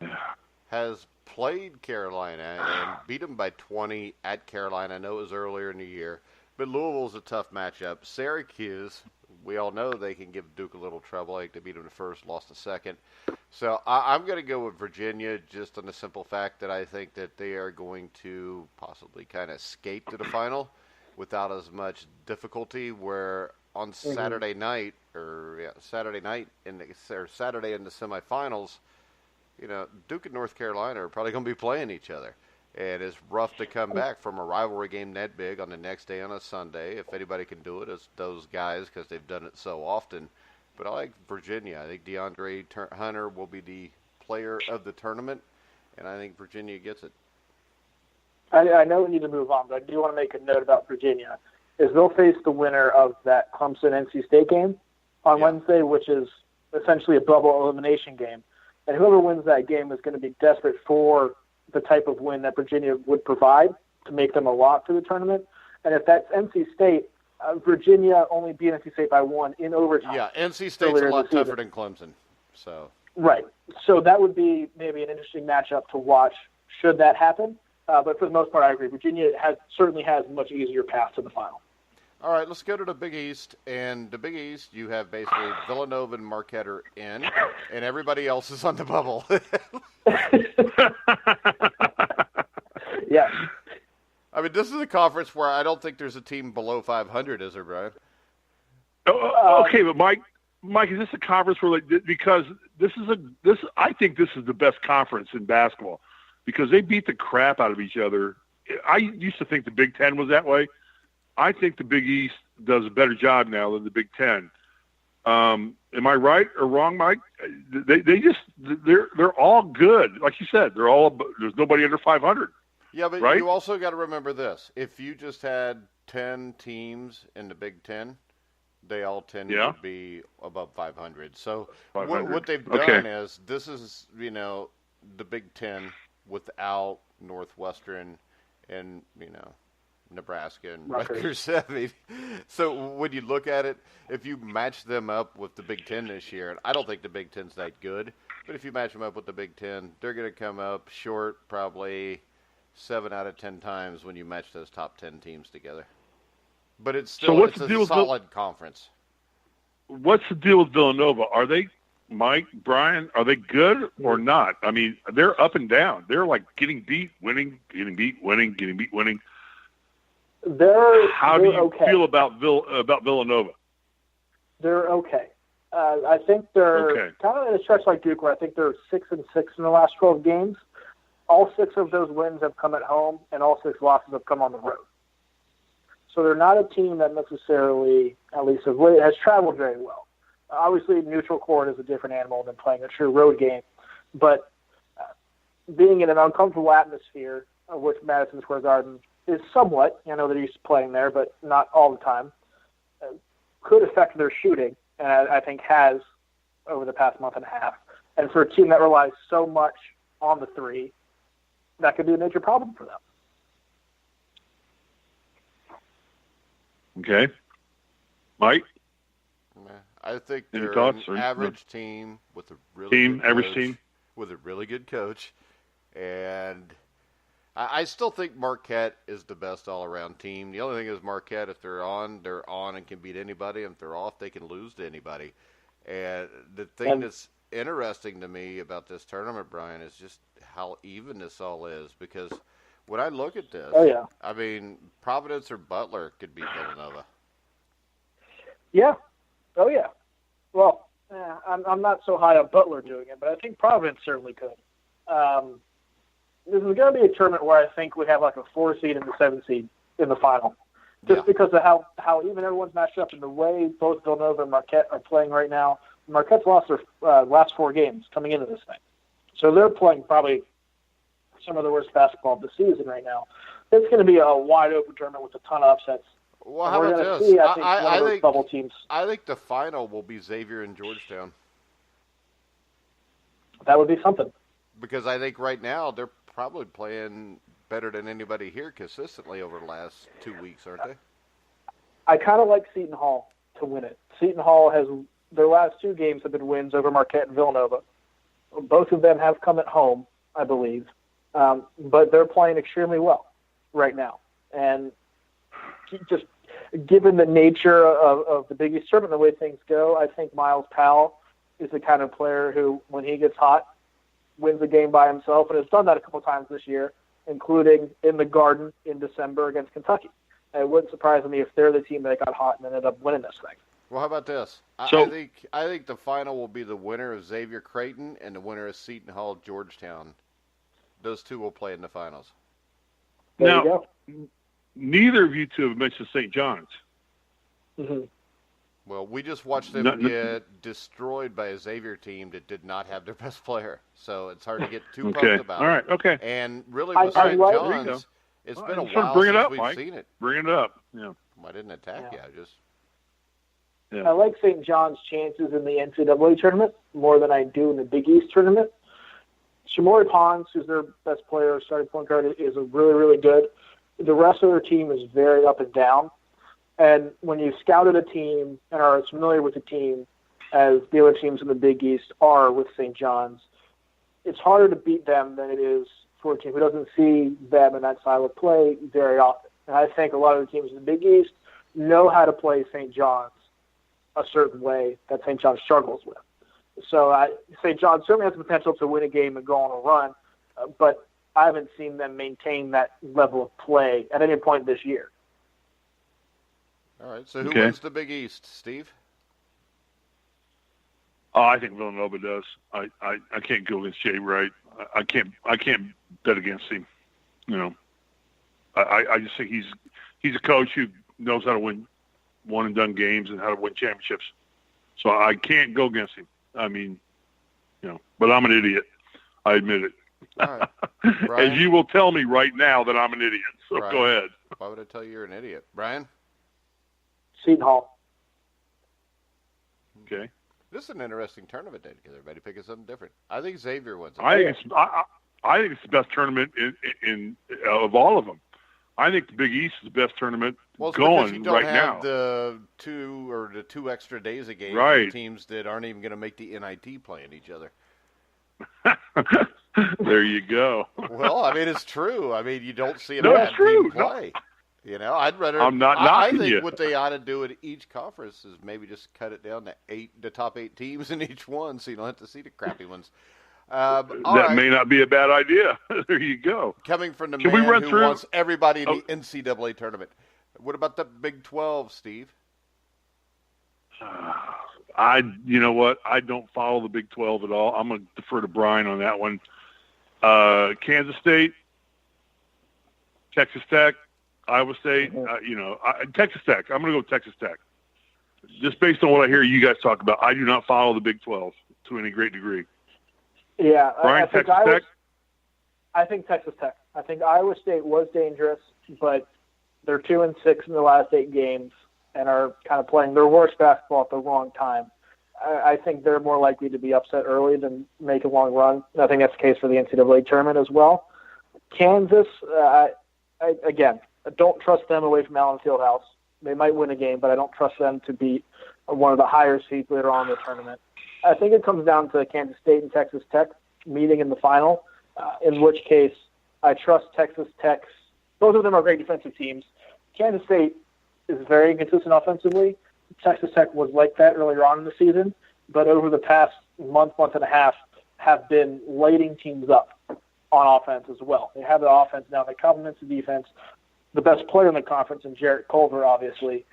has played Carolina and beat them by 20 at Carolina. I know it was earlier in the year. But Louisville's a tough matchup. Syracuse, we all know they can give Duke a little trouble. I think they beat them the first, lost the second. So I'm going to go with Virginia just on the simple fact that I think that they are going to possibly kind of skate to the final without as much difficulty, where on Saturday night Saturday in the semifinals, Duke and North Carolina are probably going to be playing each other. And it's rough to come back from a rivalry game that big on the next day on a Sunday. If anybody can do it, it's those guys because they've done it so often. But I like Virginia. I think DeAndre Hunter will be the player of the tournament, and I think Virginia gets it. I know we need to move on, but I do want to make a note about Virginia. Is they'll face the winner of that Clemson-NC State game on Wednesday, which is essentially a bubble elimination game. And whoever wins that game is going to be desperate for the type of win that Virginia would provide to make them a lock to the tournament. And if that's NC State, Virginia only beat NC State by 1 in overtime. Yeah, NC State's a lot tougher than Clemson. So right. So that would be maybe an interesting matchup to watch should that happen. But for the most part, I agree. Virginia certainly has a much easier path to the final. All right, let's go to the Big East. And the Big East, you have basically Villanova and Marquette are in, and everybody else is on the bubble. Yeah. I mean, this is a conference where I don't think there's a team below 500, is there, Brian? Okay, but Mike, is this a conference where because I think this is the best conference in basketball because they beat the crap out of each other. I used to think the Big Ten was that way. I think the Big East does a better job now than the Big Ten. Am I right or wrong, Mike? They're all good. Like you said, there's nobody under 500. Yeah, but right? You also got to remember this. If you just had 10 teams in the Big Ten, they all tend to be above 500. So 500. What they've done is this is, the Big Ten without Northwestern and, Nebraska and Rutgers. So when you look at it, if you match them up with the Big Ten this year, and I don't think the Big Ten's that good, but if you match them up with the Big Ten, they're going to come up short probably 7 out of 10 times when you match those top 10 teams together. But it's still it's a solid conference. What's the deal with Villanova? Are they, Mike, Brian, are they good or not? I mean, they're up and down. They're like getting beat, winning, getting beat, winning, getting beat, winning. How do you feel about Villanova? They're okay. I think they're kind of in a stretch like Duke, where I think they're 6-6 in the last 12 games. All 6 of those wins have come at home, and all 6 losses have come on the road. So they're not a team that necessarily, at least of late, has traveled very well. Obviously, neutral court is a different animal than playing a true road game, but being in an uncomfortable atmosphere, of which Madison Square Garden is somewhat, they're used to playing there, but not all the time, could affect their shooting, and I think has over the past month and a half. And for a team that relies so much on the three, that could be a major problem for them. Okay. Mike? I think they're an average team with a really good coach. And I still think Marquette is the best all-around team. The only thing is Marquette, if they're on and can beat anybody. If they're off, they can lose to anybody. And the thing that's interesting to me about this tournament, Brian, is just how even this all is. Because when I look at this, I mean, Providence or Butler could beat Villanova. Yeah. Oh, yeah. Well, I'm not so high on Butler doing it, but I think Providence certainly could. This is going to be a tournament where I think we have like a 4 seed and a 7 seed in the final. Just because of how even everyone's matched up and the way both Villanova and Marquette are playing right now. Marquette's lost their last 4 games coming into this thing. So they're playing probably some of the worst basketball of the season right now. It's going to be a wide-open tournament with a ton of upsets. Well, how about this? I think bubble teams. I think the final will be Xavier and Georgetown. That would be something. Because I think right now they're probably playing better than anybody here consistently over the last 2 weeks, aren't they? I kind of like Seton Hall to win it. Seton Hall has their last 2 games have been wins over Marquette and Villanova. Both of them have come at home, I believe, but they're playing extremely well right now. And just given the nature of the Big East tournament, the way things go, I think Miles Powell is the kind of player who, when he gets hot, wins a game by himself, and has done that a couple times this year, including in the Garden in December against Kentucky. And it wouldn't surprise me if they're the team that got hot and ended up winning this thing. Well, how about this? I think the final will be the winner of Xavier Creighton and the winner of Seton Hall Georgetown. Those 2 will play in the finals. There you go. Neither of you 2 have mentioned St. John's. Mm-hmm. Well, we just watched them get destroyed by a Xavier team that did not have their best player. So it's hard to get too pumped about it. All right, okay. And really with St. John's, it's been a while since we've seen it. Bring it up. Yeah. I didn't attack you. I just... Yeah. I like St. John's chances in the NCAA tournament more than I do in the Big East tournament. Shamori Pons, who's their best player, starting point guard, is really, really good. The rest of their team is very up and down. And when you scouted a team and are as familiar with the team as the other teams in the Big East are with St. John's, it's harder to beat them than it is for a team who doesn't see them in that style of play very often. And I think a lot of the teams in the Big East know how to play St. John's a certain way that St. John's struggles with. So St. John's certainly has the potential to win a game and go on a run, but I haven't seen them maintain that level of play at any point this year. All right, so who wins the Big East, Steve? Oh, I think Villanova does. I can't go against Jay Wright. I can't bet against him. You know, I just think he's a coach who knows how to win one and done games and how to win championships. So I can't go against him. I mean, you know, but I'm an idiot. I admit it. All right. As you will tell me right now that I'm an idiot. So Brian, go ahead. Why would I tell you you're an idiot? Brian? Seton Hall. Okay. This is an interesting tournament day because everybody picking something different. I think Xavier wins it. I think it's the best tournament in of all of them. I think the Big East is the best tournament going right now. The 2 extra days of games for teams that aren't even going to make the NIT playing each other. There you go. Well, I mean, it's true. I mean, you don't see a bad team play. No. You know, I'd rather. I'm not knocking I think you. what they ought to do at each conference is maybe just cut it down to the top 8 teams in each one, so you don't have to see the crappy ones. That may not be a bad idea. There you go. Coming from the man who wants everybody in the NCAA tournament. What about the Big 12, Steve? You know what? I don't follow the Big 12 at all. I'm going to defer to Brian on that one. Kansas State, Texas Tech, Iowa State, Texas Tech. I'm going to go with Texas Tech. Just based on what I hear you guys talk about, I do not follow the Big 12 to any great degree. Yeah. Brian, Texas Tech? I think Texas Tech. I think Iowa State was dangerous, but they're 2-6 in the last 8 games and are kind of playing their worst basketball at the wrong time. I think they're more likely to be upset early than make a long run. I think that's the case for the NCAA tournament as well. Kansas, again, I don't trust them away from Allen Fieldhouse. They might win a game, but I don't trust them to beat one of the higher seeds later on in the tournament. I think it comes down to Kansas State and Texas Tech meeting in the final, in which case I trust Texas Tech's. Both of them are great defensive teams. Kansas State is very inconsistent offensively. Texas Tech was like that earlier on in the season, but over the past month and a half, have been lighting teams up on offense as well. They have the offense now that complements the defense. The best player in the conference, and Jarrett Culver, obviously.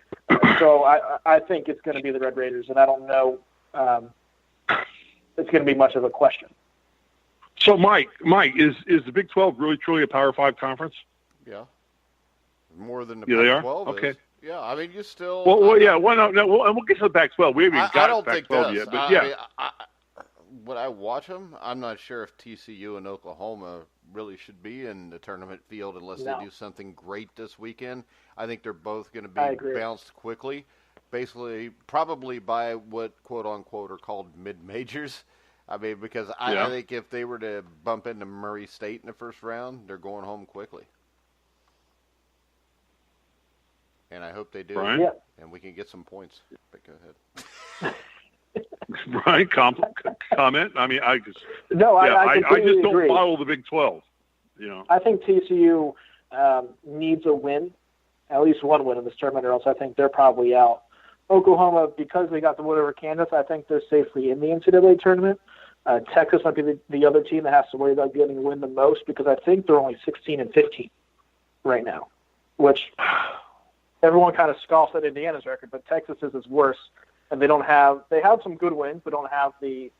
So I think it's going to be the Red Raiders, and I don't know it's going to be much of a question. So, Mike, is the Big 12 really truly a Power 5 conference? Yeah. More than the Pac-12 12 okay. is. Yeah, I mean, you still... Well, yeah, well, no, and we'll get to the Pac-12. We haven't even got to Pac-12 yet, but yeah. I mean, when I watch them, I'm not sure if TCU and Oklahoma really should be in the tournament field unless they do something great this weekend. I think they're both going to be bounced quickly, basically probably by what, quote-unquote, are called mid-majors. I mean, because I think if they were to bump into Murray State in the first round, they're going home quickly. And I hope they do. Brian? Yeah. And we can get some points. But go ahead. Brian, comment? I mean, I just I just don't agree. follow the Big 12. You know, I think TCU needs a win, at least one win in this tournament, or else I think they're probably out. Oklahoma, because they got the win over Kansas, I think they're safely in the NCAA tournament. Texas might be the other team that has to worry about getting a win the most because I think they're only 16-15 right now, which everyone kind of scoffs at Indiana's record, but Texas is worse. And they have some good wins, but don't have the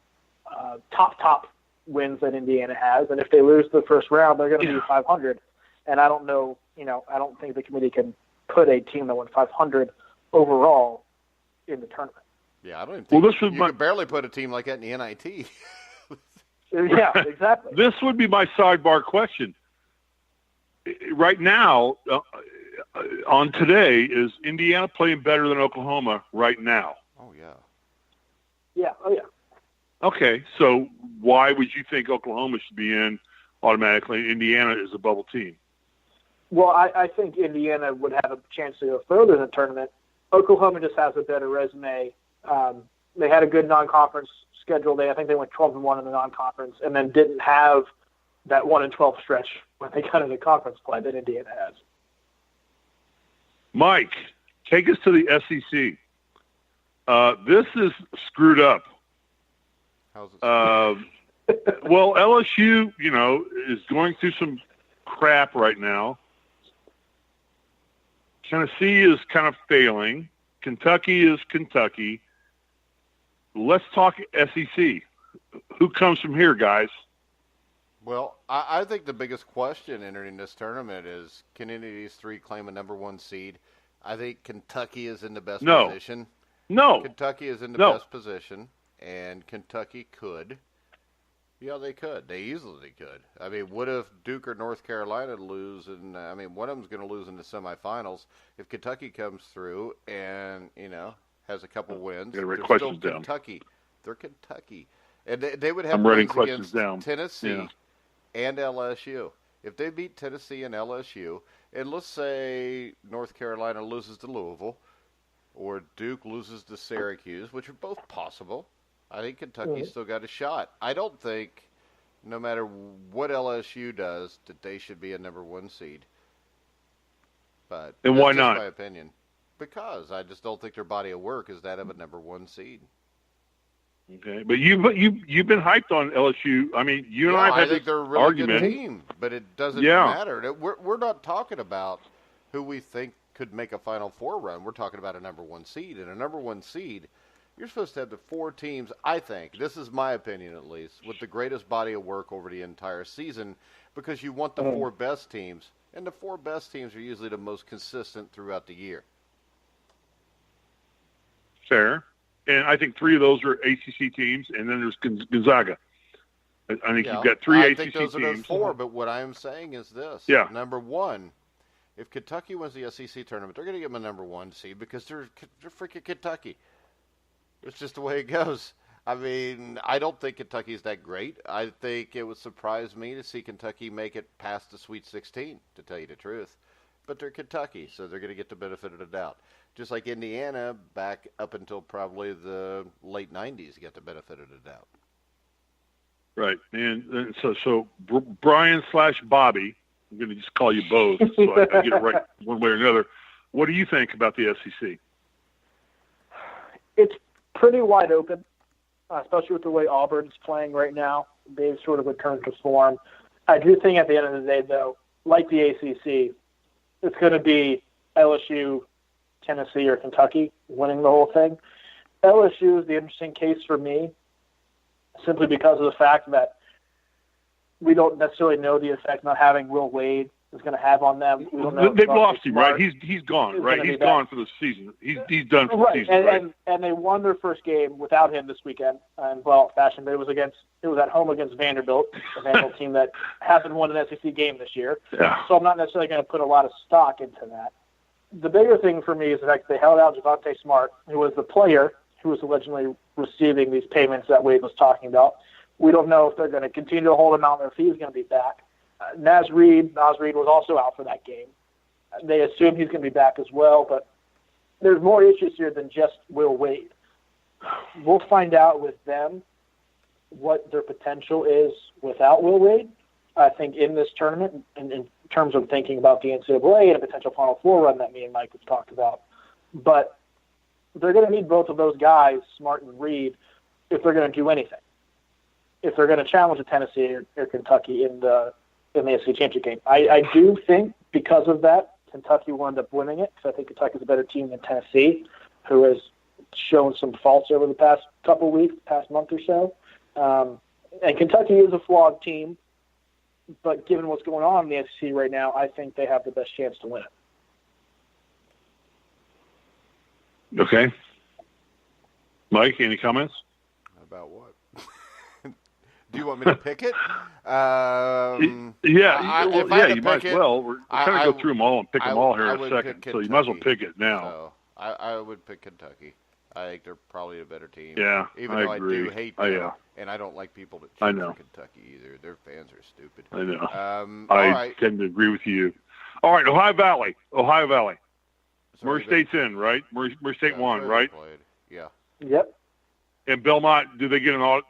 top wins that Indiana has. And if they lose the first round, they're going to be 500. And I don't know, I don't think the committee can put a team that went 500 overall in the tournament. Yeah, I don't even think you could barely put a team like that in the NIT. Yeah, exactly. This would be my sidebar question. Right now, on today, is Indiana playing better than Oklahoma right now? Oh, yeah. Yeah, oh, yeah. Okay, so why would you think Oklahoma should be in automatically? Indiana is a bubble team. Well, I think Indiana would have a chance to go further in the tournament. Oklahoma just has a better resume. They had a good non-conference schedule. I think they went 12-1 in the non-conference and then didn't have that 1-12 stretch when they got into conference play that Indiana has. Mike, take us to the SEC. This is screwed up. How's it? Well, LSU, is going through some crap right now. Tennessee is kind of failing. Kentucky is Kentucky. Let's talk SEC. Who comes from here, guys? Well, I think the biggest question entering this tournament is, can any of these three claim a number one seed? I think Kentucky is in the best position. No. Kentucky is in the best position, and Kentucky could. Yeah, they could. They easily could. I mean, what if Duke or North Carolina lose? And one of them's going to lose in the semifinals. If Kentucky comes through and has a couple wins, they're still Kentucky. They're Kentucky, and they would have wins against Tennessee and LSU. If they beat Tennessee and LSU, and let's say North Carolina loses to Louisville, or Duke loses to Syracuse, which are both possible, I think Kentucky's still got a shot. I don't think, no matter what LSU does, that they should be a number one seed. But and why not? That's my opinion. Because I just don't think their body of work is that of a number one seed. Okay, but you've been hyped on LSU. I mean, you and I have had think they're a really argument. Good team, but it doesn't matter. We're not talking about who we think could make a Final Four run. We're talking about a number one seed, and a number one seed, you're supposed to have the four teams. I think this is my opinion, at least, with the greatest body of work over the entire season, because you want the four best teams, and the four best teams are usually the most consistent throughout the year. Fair. And I think three of those are ACC teams, and then there's Gonzaga. I think you've got three ACC teams. I think those are those four, but what I'm saying is this. Yeah. Number one, if Kentucky wins the SEC tournament, they're going to give them a number one seed because they're freaking Kentucky. It's just the way it goes. I mean, I don't think Kentucky's that great. I think it would surprise me to see Kentucky make it past the Sweet 16, to tell you the truth. But they're Kentucky, so they're going to get the benefit of the doubt. Just like Indiana, back up until probably the late 90s, get the benefit of the doubt. Right. And so Brian / Bobby, I'm going to just call you both so I get it right one way or another. What do you think about the SEC? It's pretty wide open. especially with the way Auburn's playing right now. They've sort of returned to form. I do think at the end of the day, though, like the ACC, it's going to be LSU, Tennessee, or Kentucky winning the whole thing. LSU is the interesting case for me, simply because of the fact that we don't necessarily know the effect not having Will Wade is going to have on them. We don't know. They've lost him, right? He's gone, right? He's gone for the season. He's done for the season, right? And they won their first game without him this weekend in well fashion, but it was at home against Vanderbilt, a Vanderbilt team that hasn't won an SEC game this year. Yeah. So I'm not necessarily going to put a lot of stock into that. The bigger thing for me is the fact that they held out Javonte Smart, who was the player who was allegedly receiving these payments that Wade was talking about. We don't know if they're going to continue to hold him out or if he's going to be back. Naz Reid was also out for that game. They assume he's going to be back as well, but there's more issues here than just Will Wade. We'll find out with them what their potential is without Will Wade. I think in this tournament, in terms of thinking about the NCAA and a potential Final Four run that me and Mike have talked about. But they're going to need both of those guys, Smart and Reed, if they're going to do anything. If they're going to challenge a Tennessee or Kentucky in the SEC championship game. I do think because of that, Kentucky will end up winning it because I think Kentucky's a better team than Tennessee, who has shown some faults over the past couple weeks, past month or so. And Kentucky is a flawed team, but given what's going on in the SEC right now, I think they have the best chance to win it. Okay. Mike, any comments? About what? Do you want me to pick it? Yeah, you might as well. We're going to go through them all and pick them all here in a second, so you might as well pick it now. So I would pick Kentucky. I think they're probably a better team. Yeah, even though agree. I do hate them, and I don't like people that cheer for Kentucky either. Their fans are stupid. I know. I tend to agree with you. All right, Ohio Valley. Murray State's in, right? Murray State won, right? Played. Yeah. Yep. And Belmont, do they get an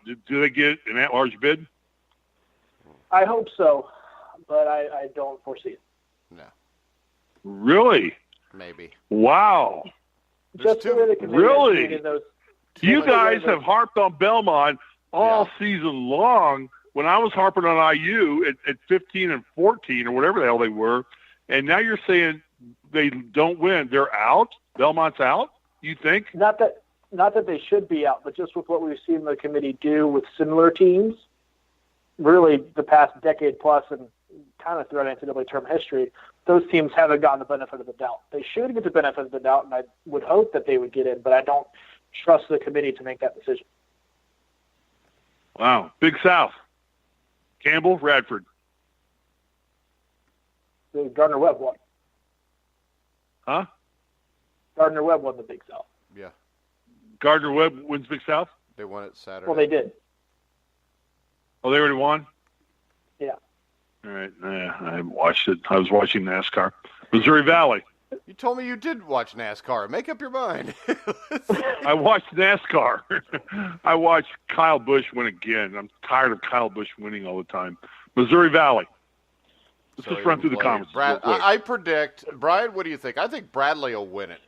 at-large bid? I hope so, but I don't foresee it. No. Really? Maybe. Wow. Just really? You guys have harped on Belmont all season long when I was harping on IU at 15 and 14 or whatever the hell they were, and now you're saying they don't win. They're out? Belmont's out, you think? Not that they should be out, but just with what we've seen the committee do with similar teams, really the past decade plus and kind of throughout NCAA tournament history, those teams haven't gotten the benefit of the doubt. They should get the benefit of the doubt, and I would hope that they would get in, but I don't trust the committee to make that decision. Wow. Big South. Campbell, Radford. Gardner-Webb won. Huh? Gardner-Webb won the Big South. Yeah. Gardner-Webb wins Big South? They won it Saturday. Well, they did. Oh, they already won? Yeah. All right. I watched it. I was watching NASCAR. Missouri Valley. You told me you did watch NASCAR. Make up your mind. I watched NASCAR. I watched Kyle Busch win again. I'm tired of Kyle Busch winning all the time. Missouri Valley. Let's just run through the comments. I predict, Brian, what do you think? I think Bradley will win it.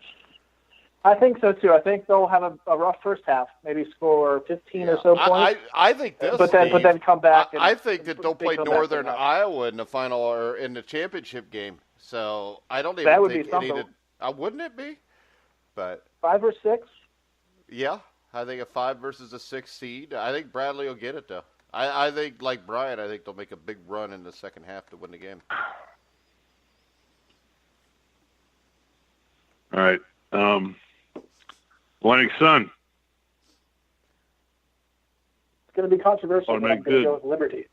I think so, too. I think they'll have a rough first half, maybe score 15 or so points. I think this, but then come back. I think that they'll play Northern Iowa in the final or in the championship game. So I don't even that would think be something. Wouldn't it be? But 5 or 6? Yeah, I think a 5 versus a 6 seed. I think Bradley will get it, though. I think, like Brian, I think they'll make a big run in the second half to win the game. All right. Atlantic Sun. It's going to be controversial. I'm going to go with Liberty.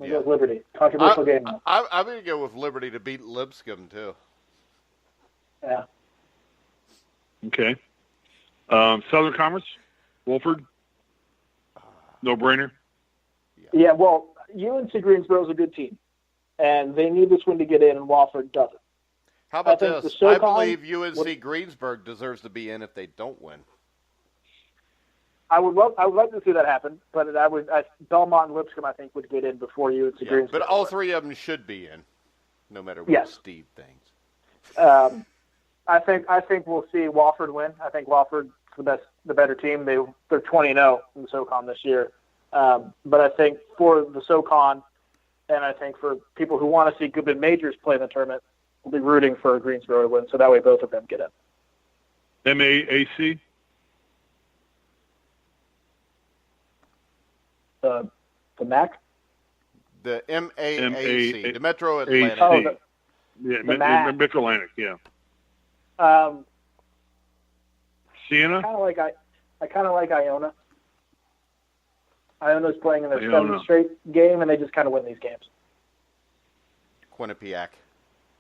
I'm going to go with Liberty. Controversial game. I'm going to go with Liberty to beat Lipscomb, too. Yeah. Okay. Southern Conference? Wolford? No-brainer? Yeah, well, UNC Greensboro is a good team, and they need this win to get in, and Wofford doesn't. How about this? I believe UNC Greensburg deserves to be in if they don't win. I would love to see that happen, but Belmont and Lipscomb, I think, would get in before UNC Greensboro. But all three of them should be in, no matter what Steve thinks. I think we'll see Wofford win. I think Wofford's the better team. They're 20-0 in the SoCon this year. But I think for the SoCon, and I think for people who want to see Goodman Majors play in the tournament, we'll be rooting for Greensboro to win, so that way both of them get in. MAAC? The MAC? The MAAC, the Metro AC. Atlantic. Metro Atlantic, yeah. Siena? I kind of like Iona. Iona's playing in their 7th straight game, and they just kind of win these games. Quinnipiac.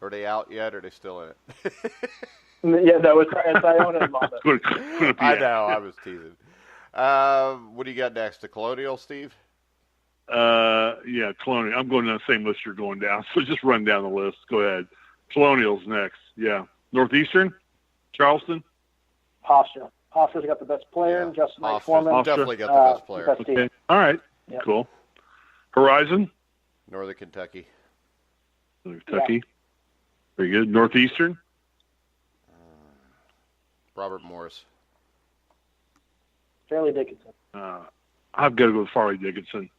Are they out yet, or are they still in it? Yeah, no, it's Iona and Monmouth. I know, I was teasing. What do you got next? The Colonial, Steve? Yeah, Colonial. I'm going down the same list you're going down, so just run down the list. Go ahead. Colonial's next. Yeah. Northeastern? Charleston? Hofstra. Hofstra's got the best player, and Justin Knight Foreman. Definitely got the best player. Best okay. All right. Yep. Cool. Horizon? Northern Kentucky. Northern Kentucky. Yeah. Very good. Northeastern? Robert Morris. Fairleigh Dickinson. I've got to go with Farley Dickinson.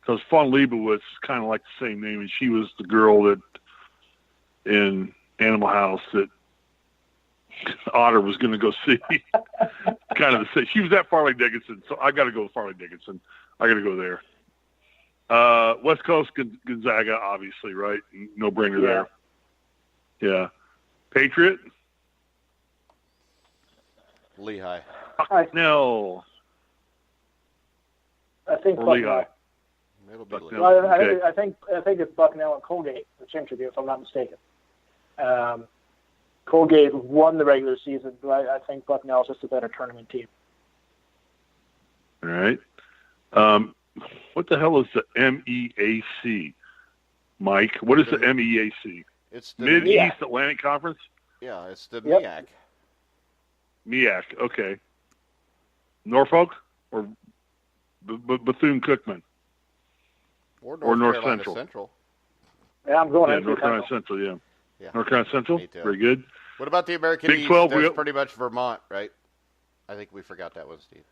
Because Fawn Leibowitz is kind of like the same name, and she was the girl that in Animal House that Otter was going to go see. Kind of the same. She was at Farley Dickinson, so I got to go with Farley Dickinson. I got to go there. West Coast Gonzaga, obviously, right? No brainer there. Yeah. Patriot. Lehigh. No. I think Lehigh. It'll be Bucknell. Well, Okay. I think it's Bucknell and Colgate, the championship, if I'm not mistaken. Colgate won the regular season, but I think Bucknell is just a better tournament team. All right. What the hell is the MEAC, Mike? What is the MEAC? It's the Mid-East Atlantic Conference? Yeah, it's the MEAC. MEAC, okay. Norfolk or Bethune-Cookman? Or North Carolina Central. Yeah, I'm going North Carolina Central, yeah. North Carolina Central, Me too. very good. What about the American Big East? 12, That's pretty much Vermont, right? I think we forgot that one, Steve.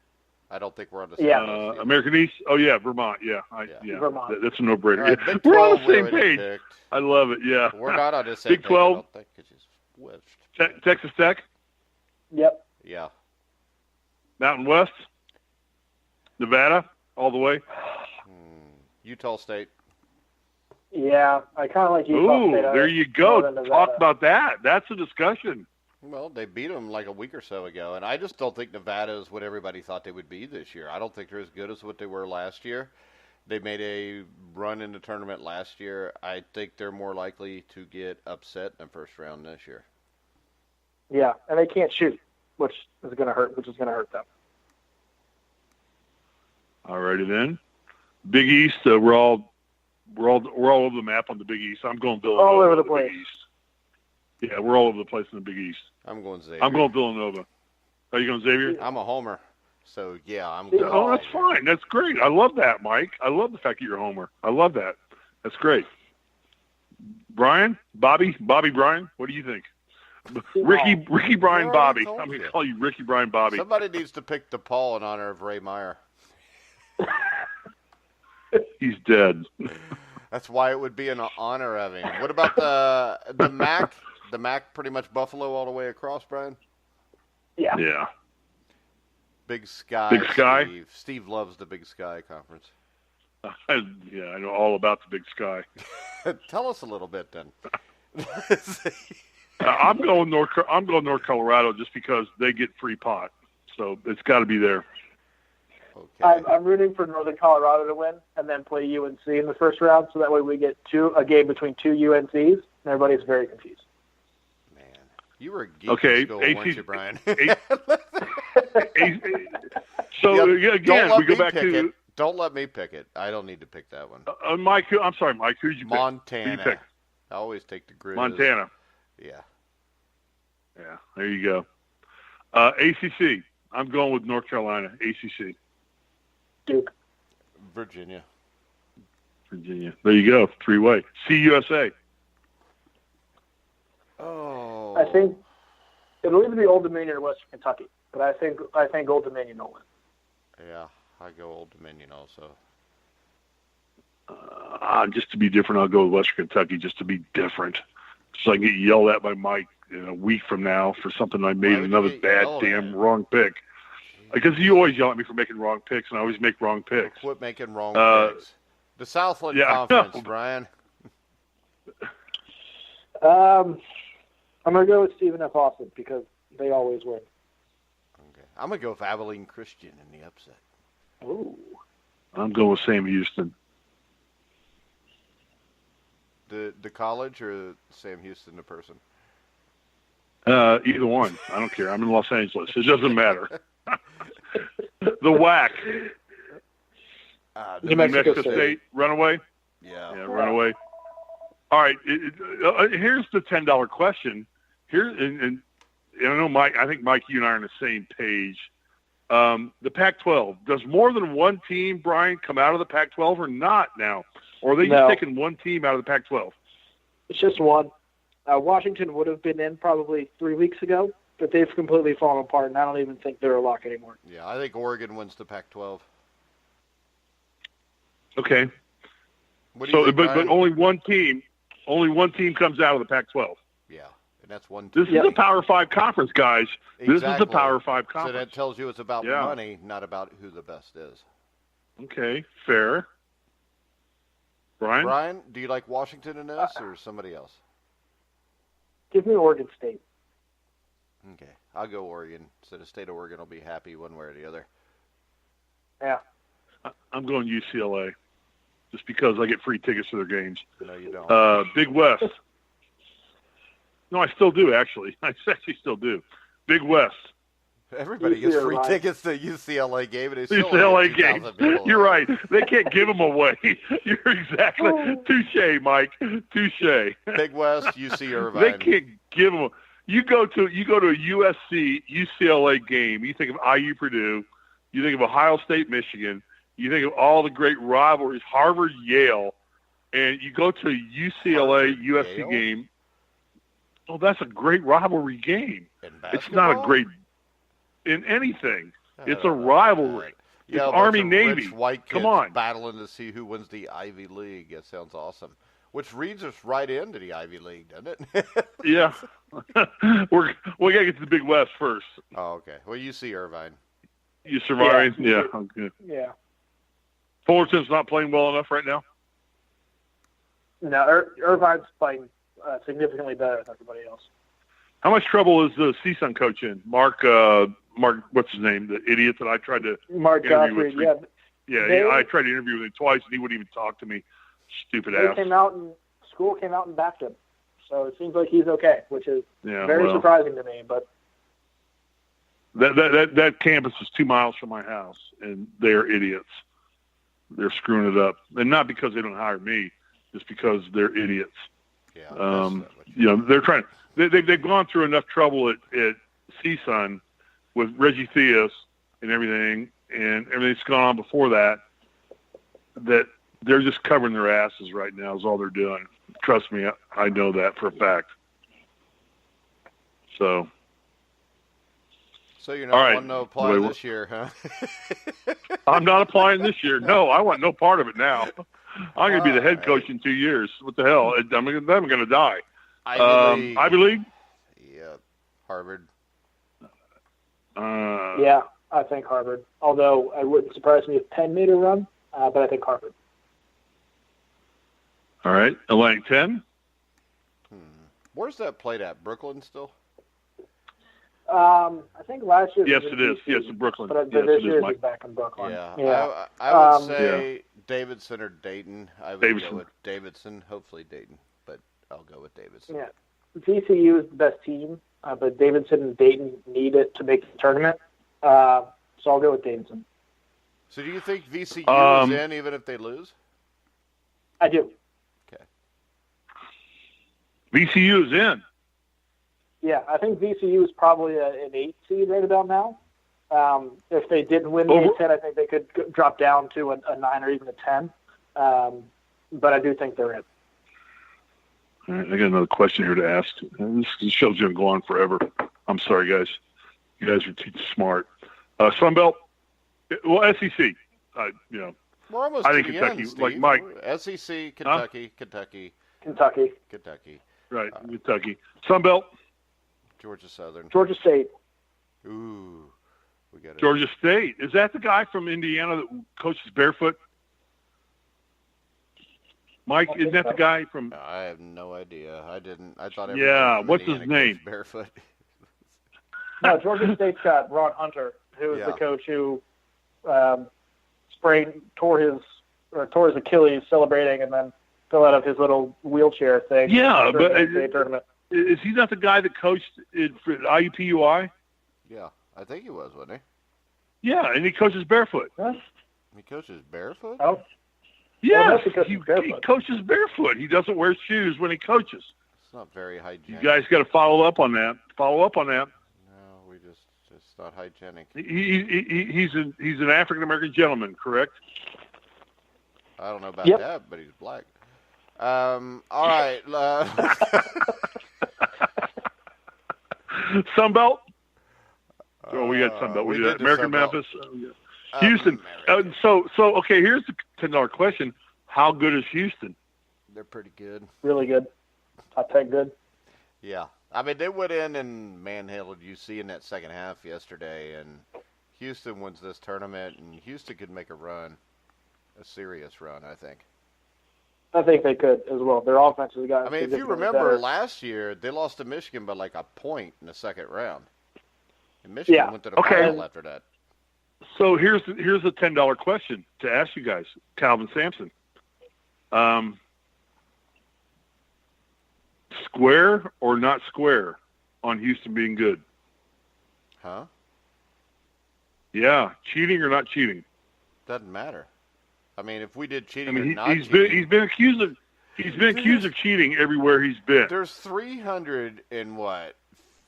I don't think we're on the same list. American East, Vermont, Vermont. That's a no-brainer. Right, Yeah. We're on the same already page. picked. I love it, yeah. We're not on the same Big page, 12. I don't think, 'cause you switched. Texas Tech, Yep. Yeah. Mountain West, Nevada, all the way. Utah State. Yeah, I kind of like Utah Ooh, State. there you go. Talk about that. That's a discussion. Well, they beat them like a week or so ago, and I just don't think Nevada is what everybody thought they would be this year. I don't think they're as good as what they were last year. They made a run in the tournament last year. I think they're more likely to get upset in the first round this year. Yeah, and they can't shoot, which is going to hurt them. All righty then. Big East, we're all over the map on the Big East. I'm going Villanova. All over the place. Big East. Yeah, we're all over the place in the Big East. I'm going Xavier. I'm going Villanova. Are you going Xavier? I'm a homer, so yeah, I'm going. Oh, that's fine. That's great. I love that, Mike. I love the fact that you're a homer. I love that. That's great. Brian, Bobby, Brian, what do you think? Ricky, Brian, Bobby. I'm going to call you Ricky, Brian, Bobby. Somebody needs to pick DePaul in honor of Ray Meyer. He's dead. That's why it would be an honor of him. What about the MAC? The MAC pretty much Buffalo all the way across, Brian? Yeah. Yeah. Big Sky. Big Sky? Steve loves the Big Sky Conference. I know all about the Big Sky. Tell us a little bit then. I'm going North Colorado just because they get free pot, so it's got to be there. Okay. I'm rooting for Northern Colorado to win and then play UNC in the first round, so that way we get a game between two UNCs, and everybody's very confused. Man, you were a geek in school, weren't you, Brian? So again, we go back to. Don't let me pick it. I don't need to pick that one. Mike, I'm sorry, Mike. Who did you pick? Montana. I always take the Grizz. Montana. Yeah. Yeah, there you go. ACC. I'm going with North Carolina. ACC. Duke. Virginia. There you go. 3-way. CUSA. Oh. I think It'll either be Old Dominion or Western Kentucky, but I think Old Dominion will win. Yeah, I go Old Dominion also. Just to be different, I'll go with Western Kentucky just to be different. So I can get yelled at by Mike in a week from now for something I made another bad damn wrong pick. Because you always yell at me for making wrong picks, and I always make wrong picks. Quit making wrong picks. The Southland Conference, Brian. I'm going to go with Stephen F. Austin because they always win. Okay. I'm going to go with Abilene Christian in the upset. Ooh. I'm going with Sam Houston. The college or Sam Houston the person? Either one. I don't care. I'm in Los Angeles. It doesn't matter. The WAC. New Mexico State. Runaway? Yeah, Runaway. All right. Here's the $10 question. And I know, Mike, I think, Mike, you and I are on the same page. The Pac-12, does more than one team, Brian, come out of the Pac-12 or not now? Or are they just taking one team out of the Pac-12? It's just one. Washington would have been in probably 3 weeks ago, but they've completely fallen apart, and I don't even think they're a lock anymore. Yeah, I think Oregon wins the Pac-12. Okay. What do you think, but only one team comes out of the Pac-12. Yeah, and that's one team. This is a Power 5 conference, guys. Exactly. This is a Power 5 conference. So that tells you it's about money, not about who the best is. Okay, fair. Brian, do you like Washington in this or somebody else? Give me Oregon State. Okay, I'll go Oregon. So the state of Oregon will be happy one way or the other. Yeah. I'm going UCLA just because I get free tickets to their games. No, you don't. Big West. No, I still do, actually. I actually still do. Big West. Everybody gets free tickets to UCLA game. And UCLA game. You're right. They can't give them away. You're exactly. Touche, Mike. Touche. Big West, UC Irvine. They can't give them. You go to a USC, UCLA game. You think of IU Purdue. You think of Ohio State, Michigan. You think of all the great rivalries, Harvard, Yale. And you go to a UCLA, USC game. Oh, that's a great rivalry game. It's not a great in anything. It's a rivalry. It's Army-Navy. Come on. Battling to see who wins the Ivy League. That sounds awesome. Which reads us right into the Ivy League, doesn't it? Yeah. We got to get to the Big West first. Oh, okay. Well, you see Irvine. You survive? Yeah. Okay. Yeah. Fullerton's not playing well enough right now? No, Irvine's playing significantly better than everybody else. How much trouble is the CSUN coach in? Mark, what's his name? The idiot that I tried to interview with. I tried to interview with him twice, and he wouldn't even talk to me. Stupid ass. School came out and backed him. So it seems like he's okay, which is very surprising to me. But that campus is 2 miles from my house, and they're idiots. They're screwing it up, and not because they don't hire me, just because they're idiots. Yeah. They're trying. They've gone through enough trouble at CSUN with Reggie Theus and everything that's gone on before that they're just covering their asses right now is all they're doing. Trust me, I know that for a fact. So you're not wanting to apply this year, huh? I'm not applying this year. No, I want no part of it now. I'm going to be the head coach in 2 years. What the hell? I'm going to die. Ivy League? Yeah. Harvard? Yeah, I think Harvard. Although it wouldn't surprise me if Penn made a run, but I think Harvard. All right. Atlantic 10? Where's that played at? Brooklyn still? I think last year. Yes, it is. Yes, in Brooklyn. But this year is back in Brooklyn. Yeah. I would say Davidson or Dayton. I would go with Davidson. Hopefully Dayton, but I'll go with Davidson. Yeah. VCU is the best team, but Davidson and Dayton need it to make the tournament. So I'll go with Davidson. So do you think VCU is in even if they lose? I do. Okay. VCU is in. Yeah, I think VCU is probably an 8 seed right about now. If they didn't win the A-10, I think they could drop down to a 9 or even a 10. But I do think they're in. All right, I got another question here to ask. This show's going to go on forever. I'm sorry, guys. You guys are too smart. Sun Belt, well, SEC. We're almost I to think the Kentucky, end, Steve. like Mike. SEC, Kentucky. Right, Kentucky. Sun Belt, Georgia Southern. Georgia State. Ooh, we got it. Georgia State. Is that the guy from Indiana that coaches barefoot? Mike, isn't that the guy from? I have no idea. I thought. Yeah, from what's Indiana his name? coached barefoot. No, Georgia State's got Ron Hunter, who is the coach who tore his Achilles celebrating, and then fell out of his little wheelchair thing. Yeah, but the tournament. Is he not the guy that coached for IUPUI? Yeah, I think he was, wasn't Yeah, and he coaches barefoot. Huh? he? He coaches barefoot. Oh, Yes, that's because he barefoot. coaches barefoot. He doesn't wear shoes when he coaches. It's not very hygienic. You guys got to follow up on that. No, we just not hygienic. He's an African American gentleman, correct? I don't know about Yep. that, but he's black. All right. Sunbelt. Oh, we got Sunbelt. We got did the American Sunbelt. Memphis. Houston. So okay. Here's the $10 question: how good is Houston? They're pretty good. Really good. Top 10 good. Yeah. I mean, they went in and manhandled UC in that second half yesterday, and Houston wins this tournament, and Houston could make a run, a serious run, I think. I think they could as well. Their offense has got. I mean, if you remember last year, they lost to Michigan by like a point in the second round. And Michigan went to the final after that. So here's a $10 question to ask you guys, Calvin Sampson. Square or not square on Houston being good? Huh? Yeah, cheating or not cheating? Doesn't matter. I mean, if we did cheating I mean, or not he's cheating, been accused of cheating everywhere he's been. There's 300 in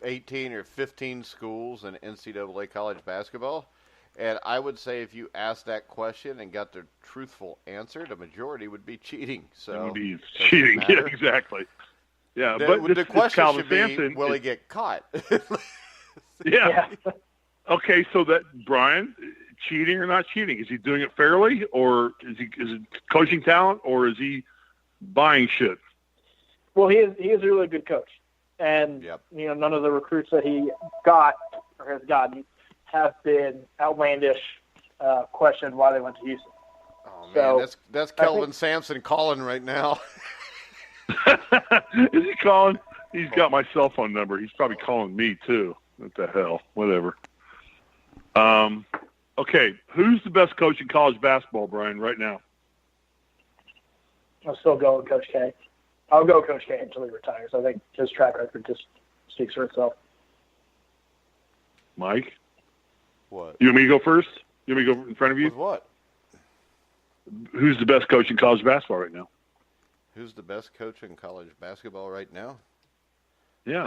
18 or 15 schools in NCAA college basketball, and I would say if you asked that question and got the truthful answer, the majority would be cheating. So it would be cheating. Yeah, exactly. Yeah, but the question Calvin should be, Sampson, will he get caught? Yeah. Okay, so that Brian, cheating or not cheating? Is he doing it fairly, or is it coaching talent, or is he buying shit? Well, he is a really good coach, and none of the recruits that he got or has gotten have been outlandish. Questioned why they went to Houston. Oh man, that's Kelvin Sampson calling right now. Is he calling? He's got my cell phone number. He's probably calling me too. What the hell? Whatever. Okay, who's the best coach in college basketball, Brian, right now? I'll still go with Coach K. I'll go Coach K until he retires. I think his track record just speaks for itself. Mike? What? You want me to go first? You want me to go in front of you? With what? Who's the best coach in college basketball right now? Who's the best coach in college basketball right now? Yeah.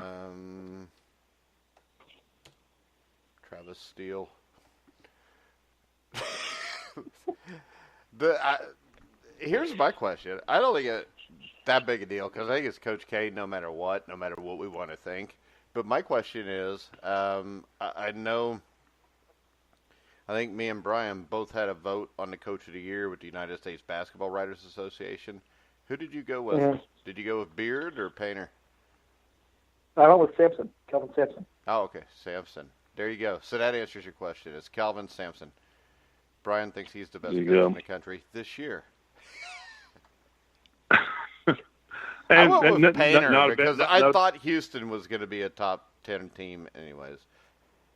Travis Steele. Here's my question. I don't think it's that big a deal because I think it's Coach K no matter what we want to think. But my question is, I think me and Brian both had a vote on the Coach of the Year with the United States Basketball Writers Association. Who did you go with? Mm-hmm. Did you go with Beard or Painter? I went with Sampson, Calvin Sampson. Oh, okay, Sampson. There you go. So that answers your question. It's Calvin Sampson. Brian thinks he's the best coach in the country this year. I went with Painter because I thought Houston was going to be a top 10 team anyways.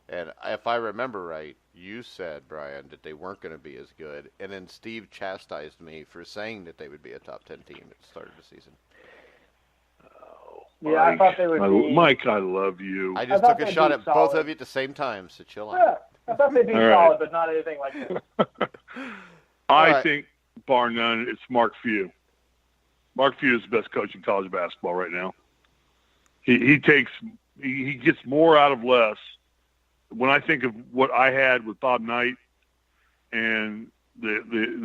And if I remember right, you said, Brian, that they weren't going to be as good. And then Steve chastised me for saying that they would be a top 10 team at the start of the season. Yeah, Mike, I thought they would be. Mike, I love you. I just took a shot at both of you at the same time, so chill out. Yeah, I thought they'd be solid, but not anything like this. I think, bar none, it's Mark Few. Mark Few is the best coach in college basketball right now. He gets more out of less. When I think of what I had with Bob Knight and the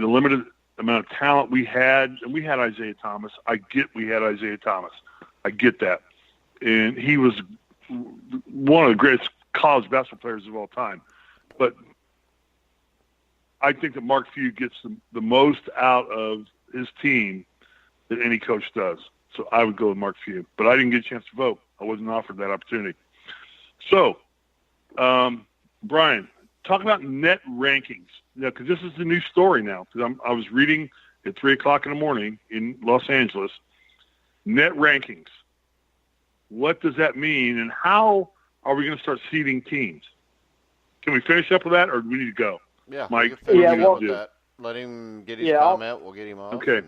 limited amount of talent we had, and we had Isaiah Thomas. We had Isaiah Thomas. I get that. And he was one of the greatest college basketball players of all time. But I think that Mark Few gets the most out of his team that any coach does. So I would go with Mark Few. But I didn't get a chance to vote. I wasn't offered that opportunity. So, Brian, talk about net rankings. Because this is the new story now. Because I was reading at 3 o'clock in the morning in Los Angeles, net rankings. What does that mean, and how are we going to start seeding teams? Can we finish up with that, or do we need to go? Yeah, Mike. That. Let him get his comment. We'll get him off. Okay.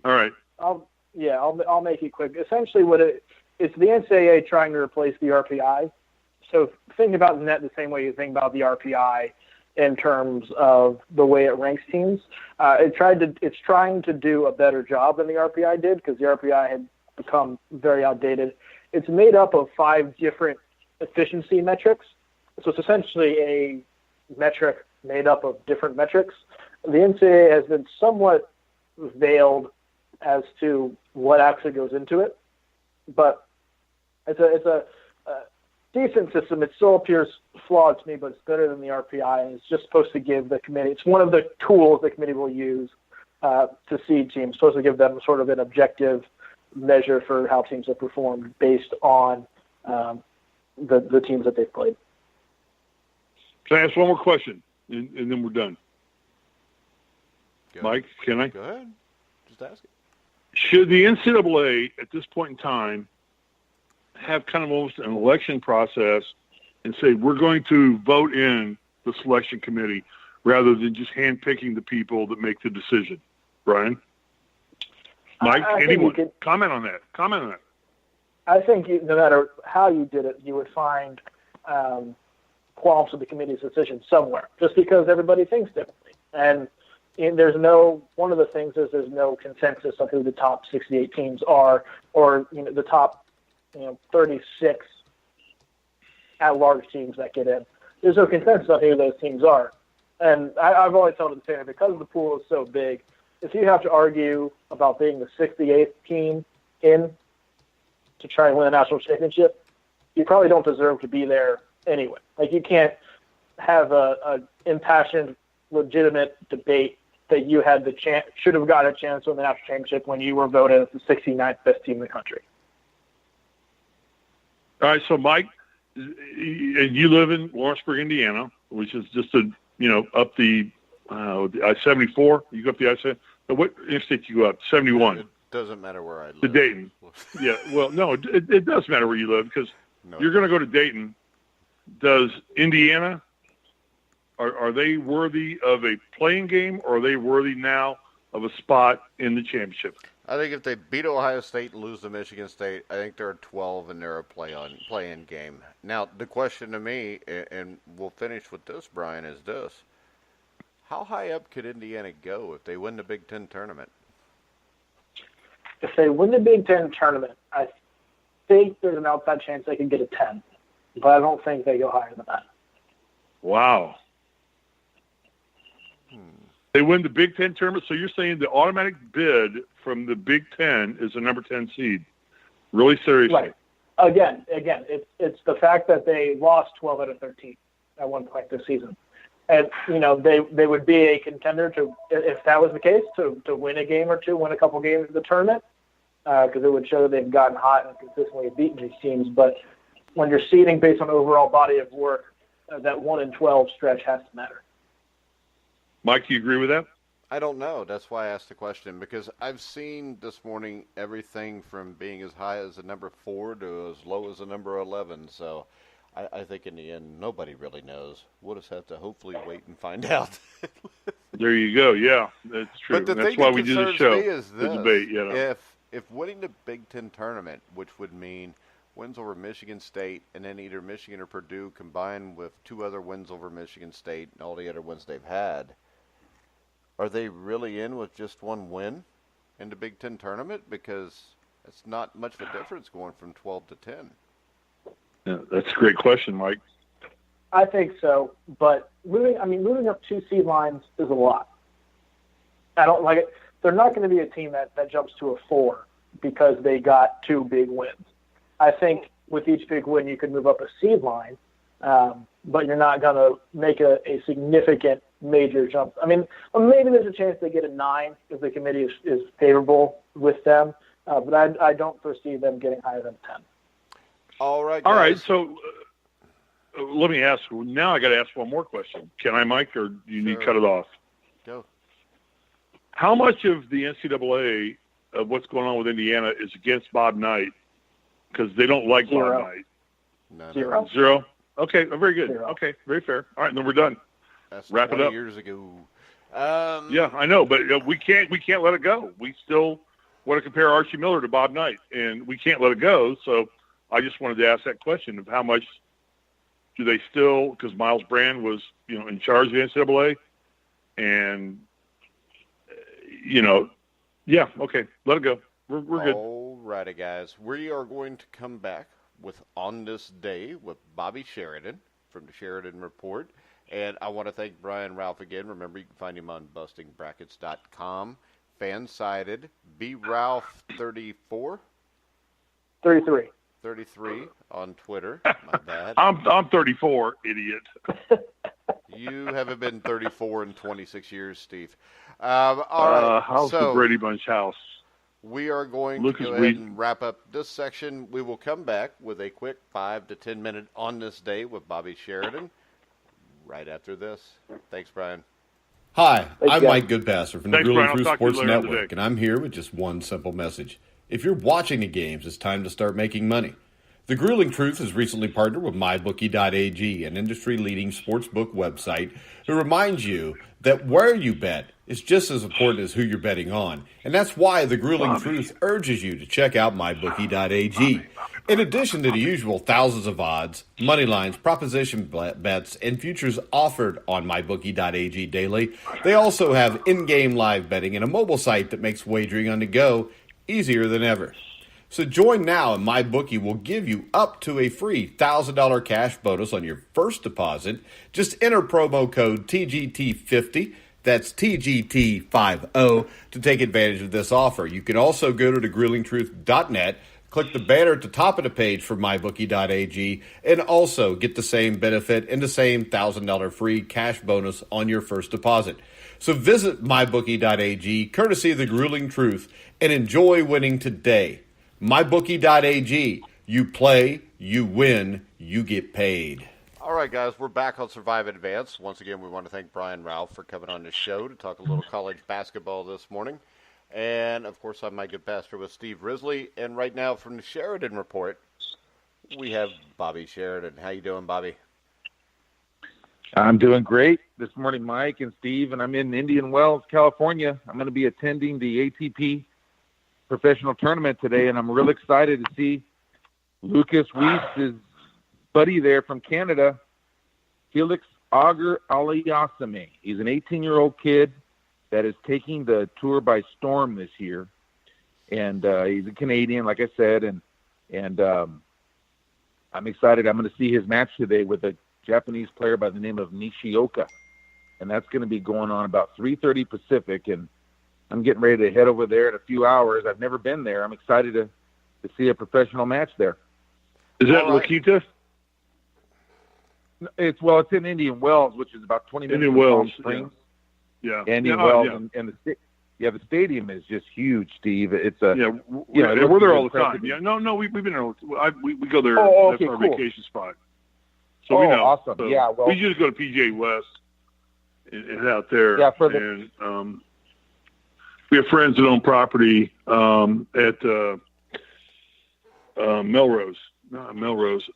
All right. I'll make it quick. Essentially, it's the NCAA trying to replace the RPI. So think about the net the same way you think about the RPI in terms of the way it ranks teams. It's trying to do a better job than the RPI did, because the RPI had become very outdated. It's made up of 5 different efficiency metrics. So it's essentially a metric made up of different metrics. The NCAA has been somewhat veiled as to what actually goes into it, but it's a decent system. It still appears flawed to me, but it's better than the RPI, and it's just supposed to give the committee, it's one of the tools the committee will use to seed teams. It's supposed to give them sort of an objective measure for how teams have performed based on the teams that they've played. Can I ask one more question, and then we're done? Mike, can I? Go ahead. Just ask it. Should the NCAA at this point in time have kind of almost an election process and say, we're going to vote in the selection committee rather than just handpicking the people that make the decision? Brian? Mike, anyone? Comment on that. I think no matter how you did it, you would find qualms with the committee's decision somewhere, just because everybody thinks differently. And one of the things is there's no consensus on who the top 68 teams are, or the top 36 at-large teams that get in. There's no consensus on who those teams are. And I've always told the same, because the pool is so big, if you have to argue about being the 68th team in to try and win a national championship, you probably don't deserve to be there anyway. Like, you can't have a impassioned, legitimate debate that you had should have got a chance to win the national championship when you were voted as the 69th best team in the country. All right, so Mike, you live in Lawrenceburg, Indiana, which is just up the I-74. You go up the I-74. What interstate you go up? 71. It doesn't matter where I live. To Dayton. Yeah. Well, no, it does matter where you live, because you're going to go to Dayton. Does Indiana? Are they worthy of a playing game, or are they worthy now of a spot in the championship? I think if they beat Ohio State and lose to Michigan State, I think they're 12 and they're a play-in game. Now, the question to me, and we'll finish with this, Brian, is this. How high up could Indiana go if they win the Big Ten tournament? If they win the Big Ten tournament, I think there's an outside chance they can get a 10. But I don't think they go higher than that. Wow. They win the Big Ten tournament, so you're saying the automatic bid from the Big Ten is a number 10 seed? Really seriously? Right. Again, it's the fact that they lost 12 out of 13 at one point this season. And, they would be a contender to, if that was the case, to win a game or two, win a couple games of the tournament, because it would show that they've gotten hot and consistently beaten these teams. But when you're seeding based on overall body of work, that 1-12 stretch has to matter. Mike, do you agree with that? I don't know. That's why I asked the question, because I've seen this morning everything from being as high as a number 4 to as low as a number 11. So I think in the end, nobody really knows. We'll just have to hopefully wait and find out. There you go. Yeah, that's true. But the that's thing why that we do the concerns show, me is the this. debate. If winning the Big Ten tournament, which would mean wins over Michigan State, and then either Michigan or Purdue combined with 2 other wins over Michigan State and all the other wins they've had, are they really in with just 1 win in the Big Ten tournament? Because it's not much of a difference going from 12 to 10. Yeah, that's a great question, Mike. I think so, but moving up 2 seed lines is a lot. I don't like it. They're not going to be a team that jumps to a 4 because they got 2 big wins. I think with each big win, you could move up a seed line, but you're not going to make a significant major jump. I mean, well, maybe there's a chance they get a 9 if the committee is favorable with them, but I don't foresee them getting higher than 10. All right, guys. All right, so let me ask. Now I got to ask one more question. Can I, Mike, or do you need to cut it off? Go. How much of the NCAA of what's going on with Indiana is against Bob Knight because they don't like Zero. Bob Knight? No. Zero. 0? Okay, very good. Zero. Okay, very fair. All right, then we're done. That's Wrap it 20 up. years ago. Yeah, I know, but we can't let it go. We still want to compare Archie Miller to Bob Knight, and we can't let it go. So I just wanted to ask that question of how much do they still, because Miles Brand was, in charge of the NCAA, and, yeah, okay, let it go. We're good. All righty, guys. We are going to come back with On This Day with Bobby Sheridan from the Sheridan Report. And I want to thank Brian Rauf again. Remember, you can find him on bustingbrackets.com. Fansided, BRalph34. 33. 33 on Twitter. My bad. I'm 34, idiot. You haven't been 34 in 26 years, Steve. All right. How's the Brady Bunch house? We are going Lucas to go ahead and wrap up this section. We will come back with a quick 5 to 10 minute On This Day with Bobby Sheridan right after this. Thanks, Brian. Hi, Thanks, I'm guys. Mike Goodpaster from the Thanks, Grueling Brian. I'll Truth talk to you Sports later Network, today. and I'm here with just one simple message. If you're watching the games, it's time to start making money. The Grueling Truth has recently partnered with MyBookie.ag, an industry-leading sportsbook website, who reminds you that where you bet is just as important as who you're betting on. And that's why the Grueling Truth urges you to check out MyBookie.ag. In addition to the usual thousands of odds, money lines, proposition bets, and futures offered on MyBookie.ag daily, they also have in-game live betting and a mobile site that makes wagering on the go easier than ever. So join now and MyBookie will give you up to a free $1,000 cash bonus on your first deposit. Just enter promo code TGT50, that's TGT50, to take advantage of this offer. You can also go to thegruelingtruth.net, click the banner at the top of the page for MyBookie.ag, and also get the same benefit and the same $1,000 free cash bonus on your first deposit. So visit MyBookie.ag, courtesy of the Grueling Truth, and enjoy winning today. MyBookie.ag. You play, you win, you get paid. All right, guys, we're back on Survive Advance. Once again, we want to thank Brian Rauf for coming on the show to talk a little college basketball this morning. And, of course, I'm my good pastor with Steve Risley. And right now from the Sheridan Report, we have Bobby Sheridan. How you doing, Bobby? I'm doing great this morning, Mike and Steve, and I'm in Indian Wells, California. I'm going to be attending the ATP professional tournament today, and I'm real excited to see Lucas Weiss's buddy there from Canada, Felix Auger-Aliassime. He's an 18-year-old kid that is taking the tour by storm this year, and he's a Canadian, like I said, and I'm excited. I'm going to see his match today with a Japanese player by the name of Nishioka, and that's going to be going on about 3:30 Pacific, and I'm getting ready to head over there in a few hours. I've never been there. I'm excited to see a professional match there. Is that All right. Lakita? It's in Indian Wells, which is about 20 minutes Indian from Palm Wells, Springs. Yeah. Indian Yeah, Wells, yeah. and the stadium is just huge, Steve. It's a Yeah, it we're there looks all the time. impressive. Yeah, we've been there. We go there. Oh, That's okay, our cool. vacation spot. So we Oh, know. awesome. So Yeah, well- we just go to PGA West and out there. Yeah, for and we have friends that own property at Melrose. Not Melrose.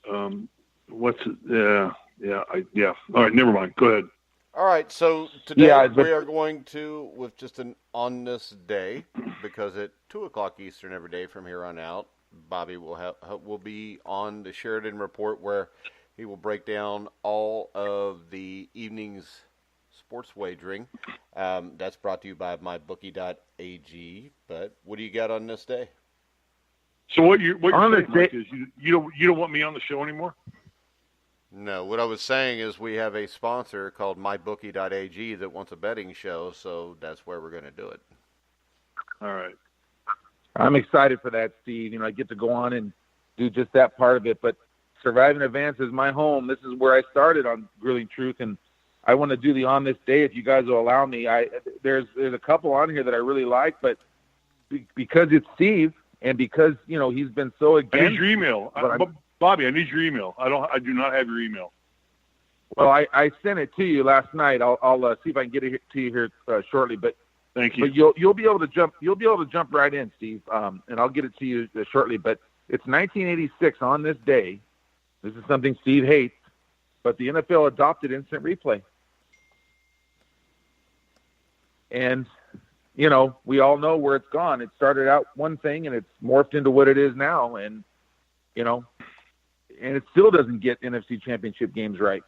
What's it? Yeah. All right, never mind. Go ahead. All right, so today Yeah, but- we are going to, with just an On This Day, because at 2 o'clock Eastern every day from here on out, Bobby will be on the Sheridan Report where he will break down all of the evening's sports wagering. That's brought to you by MyBookie.ag. But what do you got on this day? So what you're On saying, this Mike, day- is you don't want me on the show anymore? No, what I was saying is we have a sponsor called MyBookie.ag that wants a betting show, so that's where we're going to do it. All right. I'm excited for that, Steve. I get to go on and do just that part of it. But Surviving Advance is my home. This is where I started on Grilling Truth, and I want to do the On This Day if you guys will allow me. There's a couple on here that I really like, but because it's Steve and because he's been so against. I need your email, Bobby. I need your email. I do not have your email. Well, I sent it to you last night. I'll see if I can get it to you here shortly. But thank you. But you'll be able to jump. You'll be able to jump right in, Steve. And I'll get it to you shortly. But it's 1986 on this day. This is something Steve hates, but the NFL adopted instant replay. And we all know where it's gone. It started out one thing, and it's morphed into what it is now. And and it still doesn't get NFC Championship games right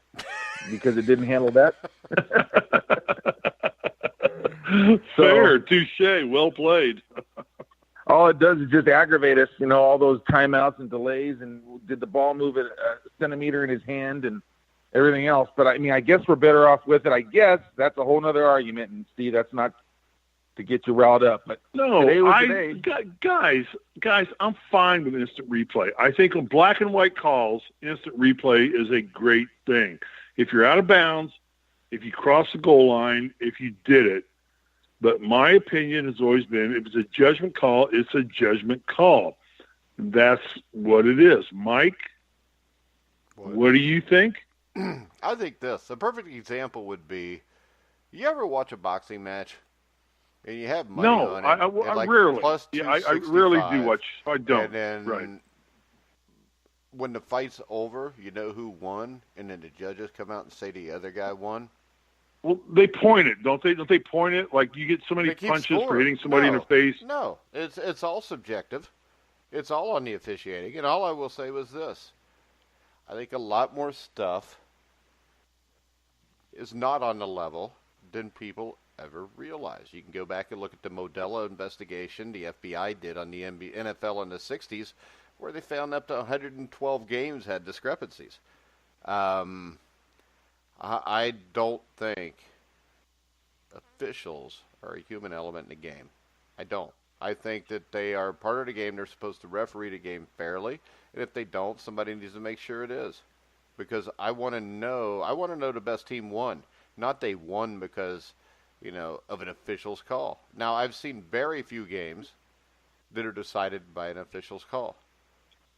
because it didn't handle that. Fair, touche, well played. All it does is just aggravate us, all those timeouts and delays, and did the ball move a centimeter in his hand and everything else. But, I guess we're better off with it. I guess that's a whole other argument, and, Steve, that's not to get you riled up. But no, guys, I'm fine with instant replay. I think on black and white calls, instant replay is a great thing. If you're out of bounds, if you cross the goal line, if you did it. But my opinion has always been, if it's a judgment call, it's a judgment call. That's what it is. Mike, what do you think? I think this. The perfect example would be, you ever watch a boxing match? And you have money on it. I rarely. I rarely do watch. I don't. And then right. When the fight's over, you know who won, and then the judges come out and say the other guy won. Well, they point it, don't they? Don't they point it? Like you get so many punches for hitting somebody in the face. No, it's all subjective. It's all on the officiating. And all I will say was this. I think a lot more stuff is not on the level than people ever realize. You can go back and look at the Modelo investigation the FBI did on the NFL in the 60s, where they found up to 112 games had discrepancies. I don't think officials are a human element in the game. I don't. I think that they are part of the game. They're supposed to referee the game fairly, and if they don't, somebody needs to make sure it is. Because I want to know the best team won, not they won because of an official's call. Now, I've seen very few games that are decided by an official's call.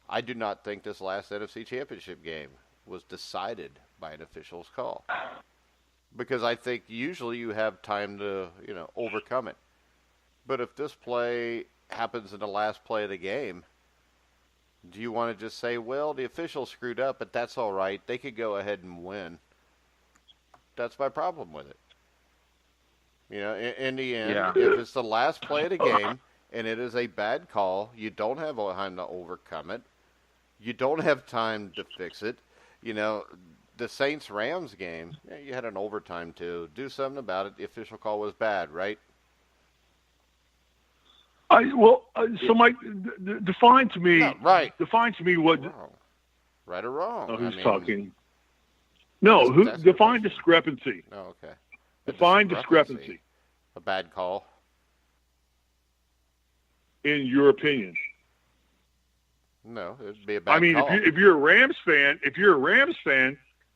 I do not think this last NFC Championship game was decided by an official's call. Because I think usually you have time to, overcome it. But if this play happens in the last play of the game, do you want to just say, well, the official screwed up, but that's all right. They could go ahead and win. That's my problem with it. In the end, if it's the last play of the game and it is a bad call, you don't have time to overcome it. You don't have time to fix it. The Saints-Rams game, you had an overtime to do something about it. The official call was bad, right? So Mike, define to me. No, right. Define to me what. Wrong. Right or wrong? Oh, who's talking? No, define discrepancy. Oh, okay. Define discrepancy. A bad call. In your opinion. No, it would be a bad call. If you're a Rams fan,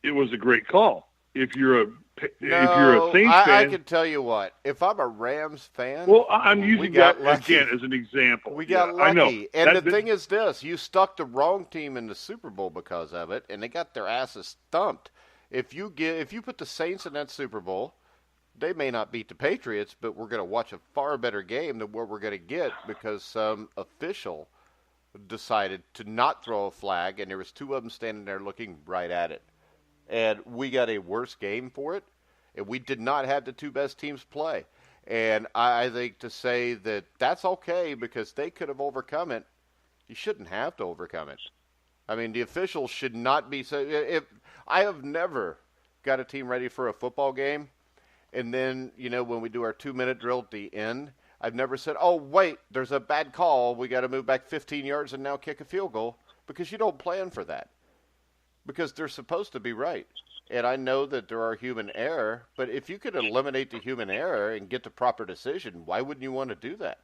it was a great call. If you're a Saints fan, I can tell you what. If I'm a Rams fan, well, I'm using that again as an example. We got lucky, I know. And the thing is this: you stuck the wrong team in the Super Bowl because of it, and they got their asses thumped. If you put the Saints in that Super Bowl, they may not beat the Patriots, but we're going to watch a far better game than what we're going to get because some official decided to not throw a flag, and there was two of them standing there looking right at it. And we got a worse game for it, and we did not have the two best teams play. And I think to say that that's okay because they could have overcome it, you shouldn't have to overcome it. I mean, the officials should not be so. If I have never got a team ready for a football game, and then, you know, when we do our 2-minute drill at the end, I've never said, oh, wait, there's a bad call. We got to move back 15 yards and now kick a field goal, because you don't plan for that. Because they're supposed to be right. And I know that there are human error, but if you could eliminate the human error and get the proper decision, why wouldn't you want to do that?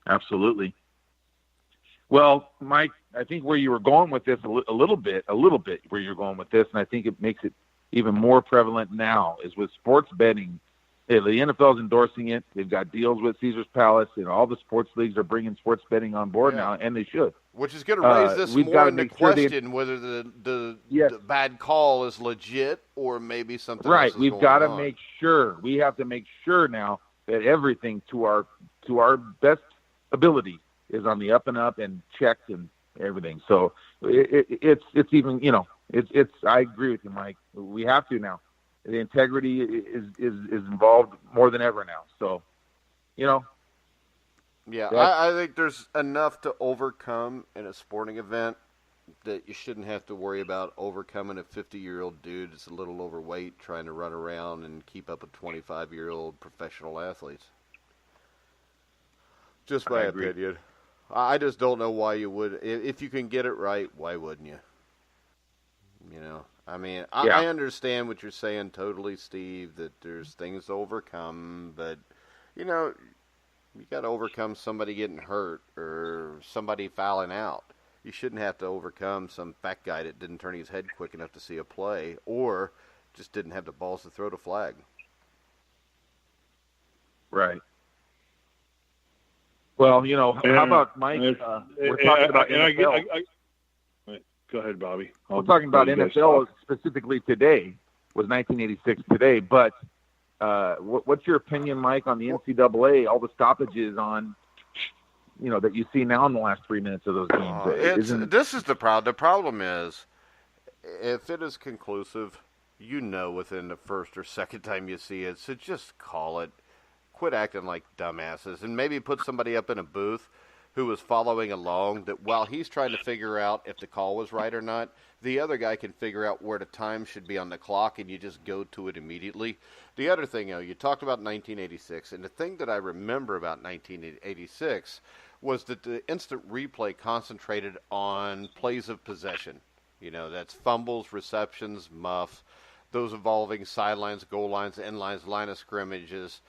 Absolutely. Well, Mike, I think where you were going with this a little bit where you're going with this, and I think it makes it even more prevalent now, is with sports betting. The NFL is endorsing it. They've got deals with Caesar's Palace, and all the sports leagues are bringing sports betting on board now, and they should. Which is going to raise this more into question whether the bad call is legit or maybe something else is going on. We've got to make sure. We have to make sure now that everything to our best ability is on the up and up and checked and everything. So it's even, it's I agree with you, Mike. We have to now. The integrity is involved more than ever now. So, Yeah, I think there's enough to overcome in a sporting event that you shouldn't have to worry about overcoming a 50-year-old dude that's a little overweight trying to run around and keep up with 25-year-old professional athletes. Just my opinion. I just don't know why you would. If you can get it right, why wouldn't you? I mean, I understand what you're saying totally, Steve, that there's things to overcome, but, you got to overcome somebody getting hurt or somebody fouling out. You shouldn't have to overcome some fat guy that didn't turn his head quick enough to see a play or just didn't have the balls to throw the flag. Right. Well, how about Mike? We're talking about NFL. Go ahead, Bobby. We're talking about NFL specifically today, was 1986 today. But what's your opinion, Mike, on the NCAA, all the stoppages on, that you see now in the last 3 minutes of those games? This is the problem. The problem is, if it is conclusive, within the first or second time you see it, so just call it. Quit acting like dumbasses, and maybe put somebody up in a booth who was following along, that while he's trying to figure out if the call was right or not, the other guy can figure out where the time should be on the clock, and you just go to it immediately. The other thing, you talked about 1986, and the thing that I remember about 1986 was that the instant replay concentrated on plays of possession. That's fumbles, receptions, muff, those involving sidelines, goal lines, end lines, line of scrimmages,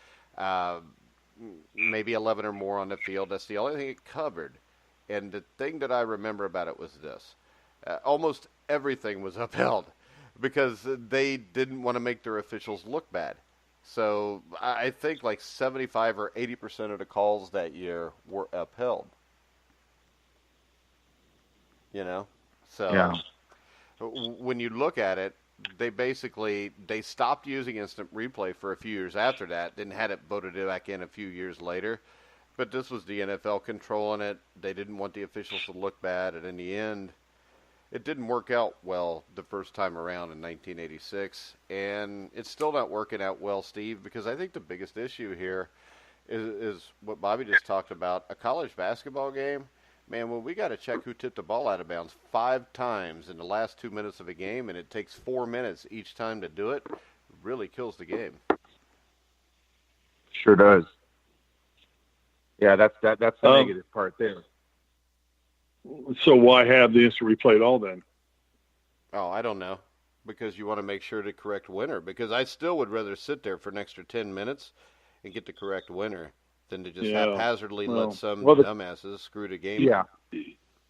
maybe 11 or more on the field. That's the only thing it covered. And the thing that I remember about it was this. Almost everything was upheld because they didn't want to make their officials look bad. So I think like 75 or 80% of the calls that year were upheld. So when you look at it, they stopped using instant replay for a few years after that, then had it voted back in a few years later. But this was the NFL controlling it. They didn't want the officials to look bad, and in the end, it didn't work out well the first time around in 1986. And it's still not working out well, Steve, because I think the biggest issue here is what Bobby just talked about. A college basketball game, man, when we got to check who tipped the ball out of bounds 5 times in the last 2 minutes of a game, and it takes 4 minutes each time to do it, really kills the game. Sure does. Yeah, that's the negative part there. So why have the instant replay at all then? Oh, I don't know. Because you want to make sure to correct winner. Because I still would rather sit there for an extra 10 minutes and get the correct winner than to just haphazardly let some dumbasses screw the game. Yeah.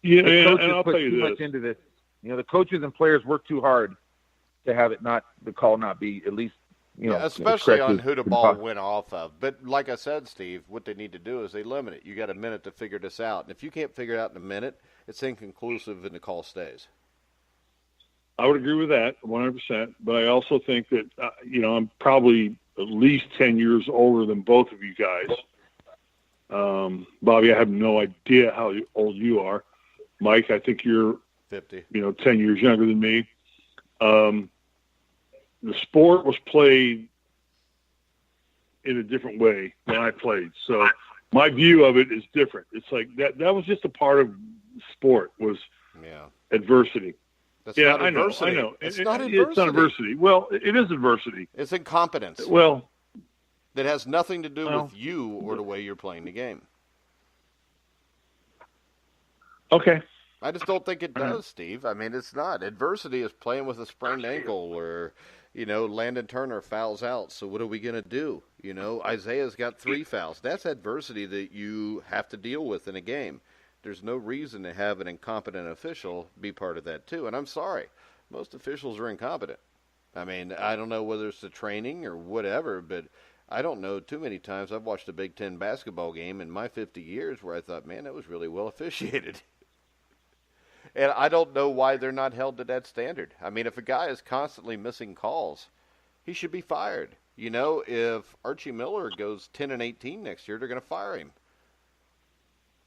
Yeah, and I'll tell you this. Much into this. The coaches and players work too hard to have it the call not be at least, especially on who the ball went off of. But like I said, Steve, what they need to do is they limit it. You got a minute to figure this out. And if you can't figure it out in a minute, it's inconclusive and the call stays. I would agree with that 100%. But I also think that, I'm probably at least 10 years older than both of you guys. Bobby, I have no idea how old you are. Mike, I think you're 50. 10 years younger than me. The sport was played in a different way when I played. So my view of it is different. It's like that was just a part of sport was adversity. That's not adversity. I know. It's not adversity. It's not adversity. Well, it is adversity. It's incompetence. Well, that has nothing to do with you or the way you're playing the game. Okay. I just don't think it does, Steve. I mean, it's not. Adversity is playing with a sprained ankle or, Landon Turner fouls out. So what are we going to do? Isaiah's got 3 fouls. That's adversity that you have to deal with in a game. There's no reason to have an incompetent official be part of that too. And I'm sorry, most officials are incompetent. I mean, I don't know whether it's the training or whatever, but I don't know too many times I've watched a Big Ten basketball game in my 50 years where I thought, man, that was really well officiated. And I don't know why they're not held to that standard. I mean, if a guy is constantly missing calls, he should be fired. You know, if Archie Miller goes 10-18 next year, they're going to fire him.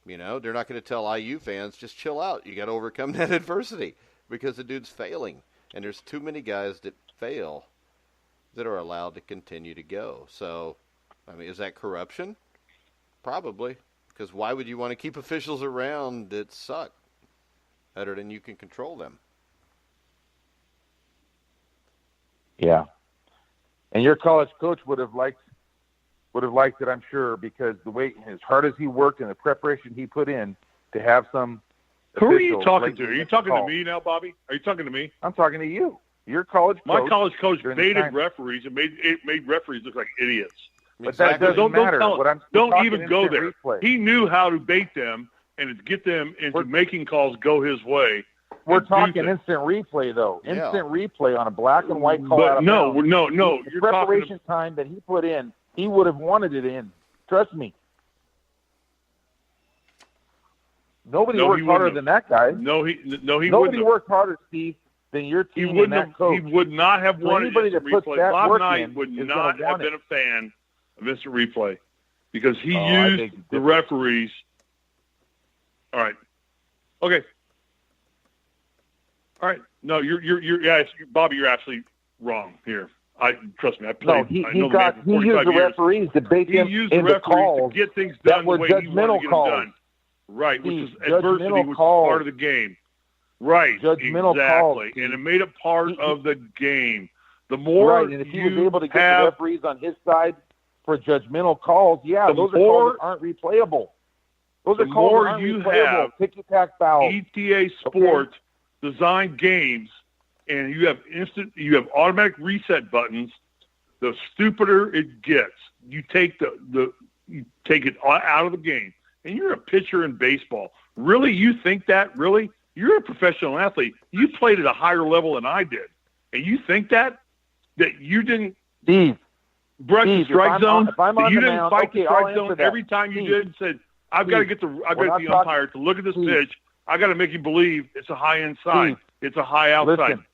You know, they're not going to tell IU fans, just chill out. You got to overcome that adversity because the dude's failing. And there's too many guys that fail that are allowed to continue to go. So, I mean, is that corruption? Probably. Because why would you want to keep officials around that suck better than you can control them? Yeah. And your college coach would have liked it, I'm sure, because the way, as hard as he worked and the preparation he put in to have some. Who are you talking to? Are you talking to me now, Bobby? Are you talking to me? I'm talking to you. Your college coach. My college coach baited referees and made referees look like idiots. But that doesn't matter. Don't even go there. Replay. He knew how to bait them and to get them into making calls go his way. We're talking instant replay, though. Yeah. Instant replay on a black and white call. But no. The preparation time that he put in, he would have wanted it in. Trust me. Nobody worked harder than that guy. Nobody worked harder, Steve, than your team and that coach. He would not have wanted anybody instant that puts replay. that Bob work Knight in would is not have want been it. a fan of instant replay because he used the referees. All right. Okay. All right. No, Bobby, you're absolutely wrong here. Trust me. I played. He I used know the man for 45 the years. referees to bait them into calls to get things done that were the way he wanted to get them done. Right, which is adversity was part of the game. Right, judgmental exactly, calls, and it made it part of the game. The more and if he was able to get the referees on his side for judgmental calls, those are calls that aren't replayable. Those are calls that aren't replayable. Ticky-tack fouls. ETA Sports designed games, and you have automatic reset buttons. The stupider it gets, you take you take it out of the game. And you're a pitcher in baseball. Really, you think that? Really? You're a professional athlete. You played at a higher level than I did. And you think that you didn't brush the strike zone? That you didn't fight the strike zone every time you did and said, I've got to get the umpire to look at this pitch. I got to make him believe it's a high inside. It's a high outside. Listen,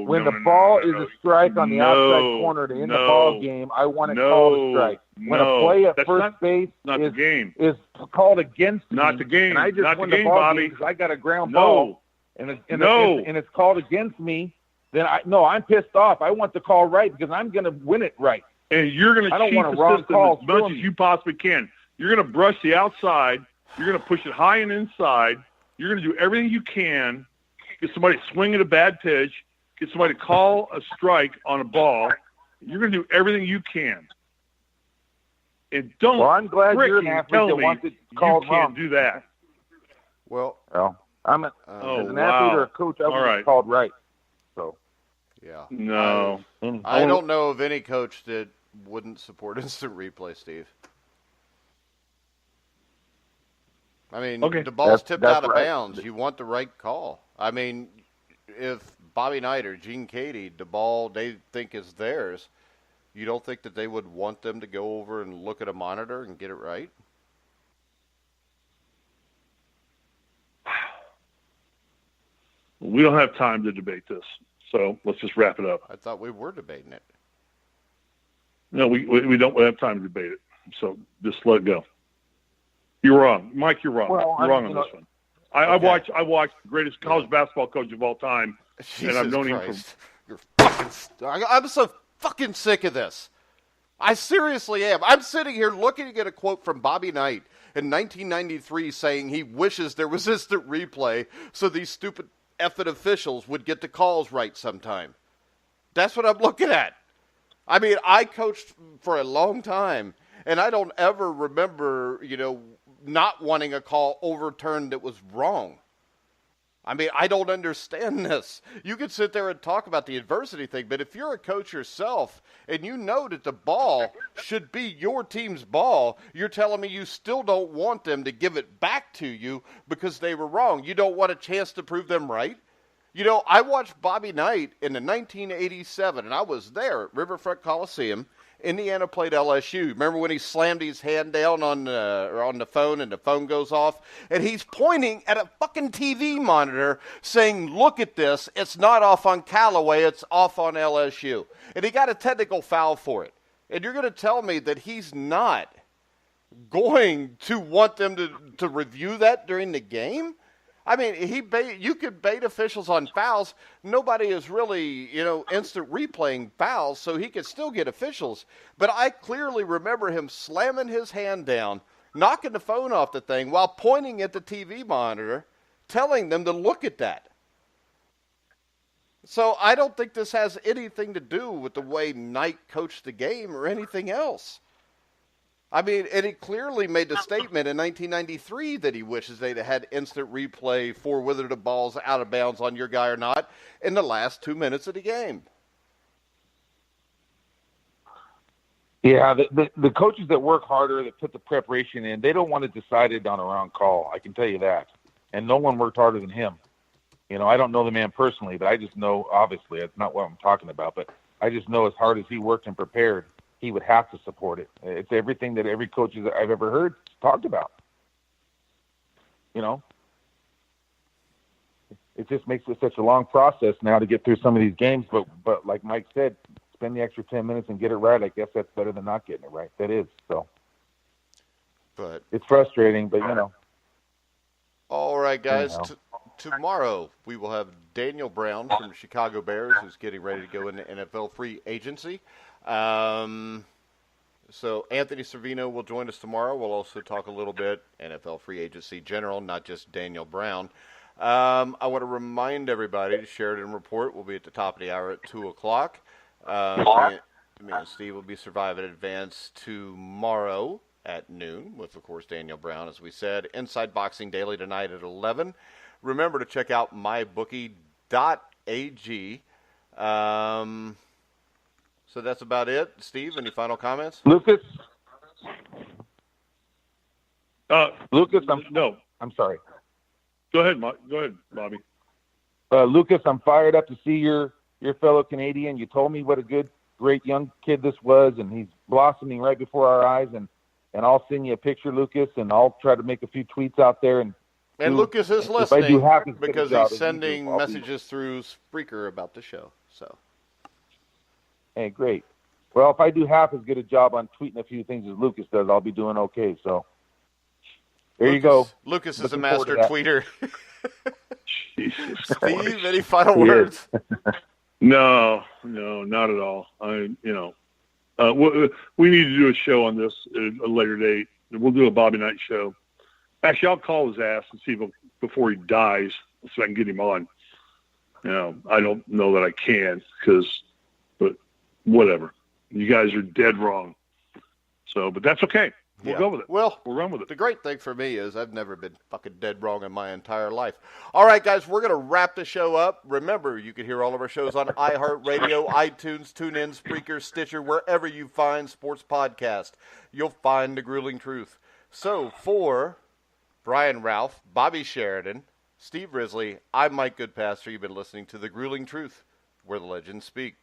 when the ball is a strike on the outside corner to end the ball game, I want to call a strike. When a play at first base is called against me, not the game, and I just not won the game, the ball Bobby. game because I got a ground ball, and it's called against me, then I'm pissed off. I want the call right because I'm going to win it right. And you're going to cheat the system as much as you possibly can. You're going to brush the outside. You're going to push it high and inside. You're going to do everything you can. Get somebody swinging a bad pitch. Get somebody to call a strike on a ball. You're going to do everything you can. And don't I'm glad you're an athlete that wants it called wrong. You can't do that. Well, I'm as an athlete or a coach, I want it called right. So, yeah. No. I don't know of any coach that wouldn't support instant replay, Steve. I mean, the ball's tipped out of bounds. You want the right call. I mean, if Bobby Knight or Gene Cady, the ball they think is theirs, you don't think that they would want them to go over and look at a monitor and get it right? We don't have time to debate this, so let's just wrap it up. I thought we were debating it. No, we don't have time to debate it, so just let it go. You're wrong, Mike. You're wrong. Well, you're wrong on this one. I watched the greatest college basketball coach of all time, Jesus and I've known Christ. You're fucking. I'm so fucking sick of this. I seriously am. I'm sitting here looking at a quote from Bobby Knight in 1993 saying he wishes there was instant replay so these stupid effing officials would get the calls right sometime. That's what I'm looking at. I mean, I coached for a long time, and I don't ever remember, not wanting a call overturned that was wrong. I mean, I don't understand this. You could sit there and talk about the adversity thing, but if you're a coach yourself and you know that the ball should be your team's ball, you're telling me you still don't want them to give it back to you because they were wrong. You don't want a chance to prove them right? You know, I watched Bobby Knight in the 1987, and I was there at Riverfront Coliseum. Indiana played LSU. Remember when he slammed his hand down on the phone and the phone goes off? And he's pointing at a fucking TV monitor saying, look at this. It's not off on Callaway. It's off on LSU. And he got a technical foul for it. And you're going to tell me that he's not going to want them to review that during the game? I mean, you could bait officials on fouls. Nobody is really, instant replaying fouls, so he could still get officials. But I clearly remember him slamming his hand down, knocking the phone off the thing while pointing at the TV monitor, telling them to look at that. So I don't think this has anything to do with the way Knight coached the game or anything else. I mean, and he clearly made the statement in 1993 that he wishes they'd had instant replay for whether the ball's out of bounds on your guy or not in the last 2 minutes of the game. Yeah, the coaches that work harder, that put the preparation in, they don't want it decided on a wrong call. I can tell you that. And no one worked harder than him. I don't know the man personally, but I just know, obviously, that's not what I'm talking about, but I just know as hard as he worked and prepared, he would have to support it. It's everything that every coach that I've ever heard talked about. It just makes it such a long process now to get through some of these games. But like Mike said, spend the extra 10 minutes and get it right. I guess that's better than not getting it right. That is. So but it's frustrating, but All right, guys. Tomorrow we will have Daniel Brown from the Chicago Bears, who's getting ready to go into NFL free agency. So Anthony Servino will join us tomorrow. We'll also talk a little bit NFL free agency general, not just Daniel Brown. I want to remind everybody the Sheridan Report will be at the top of the hour at 2 o'clock. Me and Steve will be Survive in Advance tomorrow at noon with, of course, Daniel Brown, as we said. Inside Boxing Daily tonight at 11. Remember to check out mybookie.ag. So that's about it. Steve, any final comments? Lucas, no. I'm sorry. Go ahead, Bobby. Lucas, I'm fired up to see your fellow Canadian. You told me what a great young kid this was, and he's blossoming right before our eyes. And I'll send you a picture, Lucas, and I'll try to make a few tweets out there. And Lucas is listening because he's sending messages through Spreaker about the show. So. Hey, great. Well, if I do half as good a job on tweeting a few things as Lucas does, I'll be doing okay. So there you go. Lucas is a master tweeter. Jesus Steve, any final words? No, not at all. We need to do a show on this at a later date. We'll do a Bobby Knight show. Actually, I'll call his ass and see if before he dies so I can get him on. I don't know that I can but whatever. You guys are dead wrong. So, but that's okay. We'll go with it. Well, we'll run with it. The great thing for me is I've never been fucking dead wrong in my entire life. All right, guys, we're going to wrap the show up. Remember, you can hear all of our shows on iHeartRadio, iTunes, TuneIn, Spreaker, Stitcher, wherever you find sports podcast. You'll find The Grueling Truth. So, for Brian Rauf, Bobby Sheridan, Steve Risley, I'm Mike Goodpaster. You've been listening to The Grueling Truth, where the legends speak.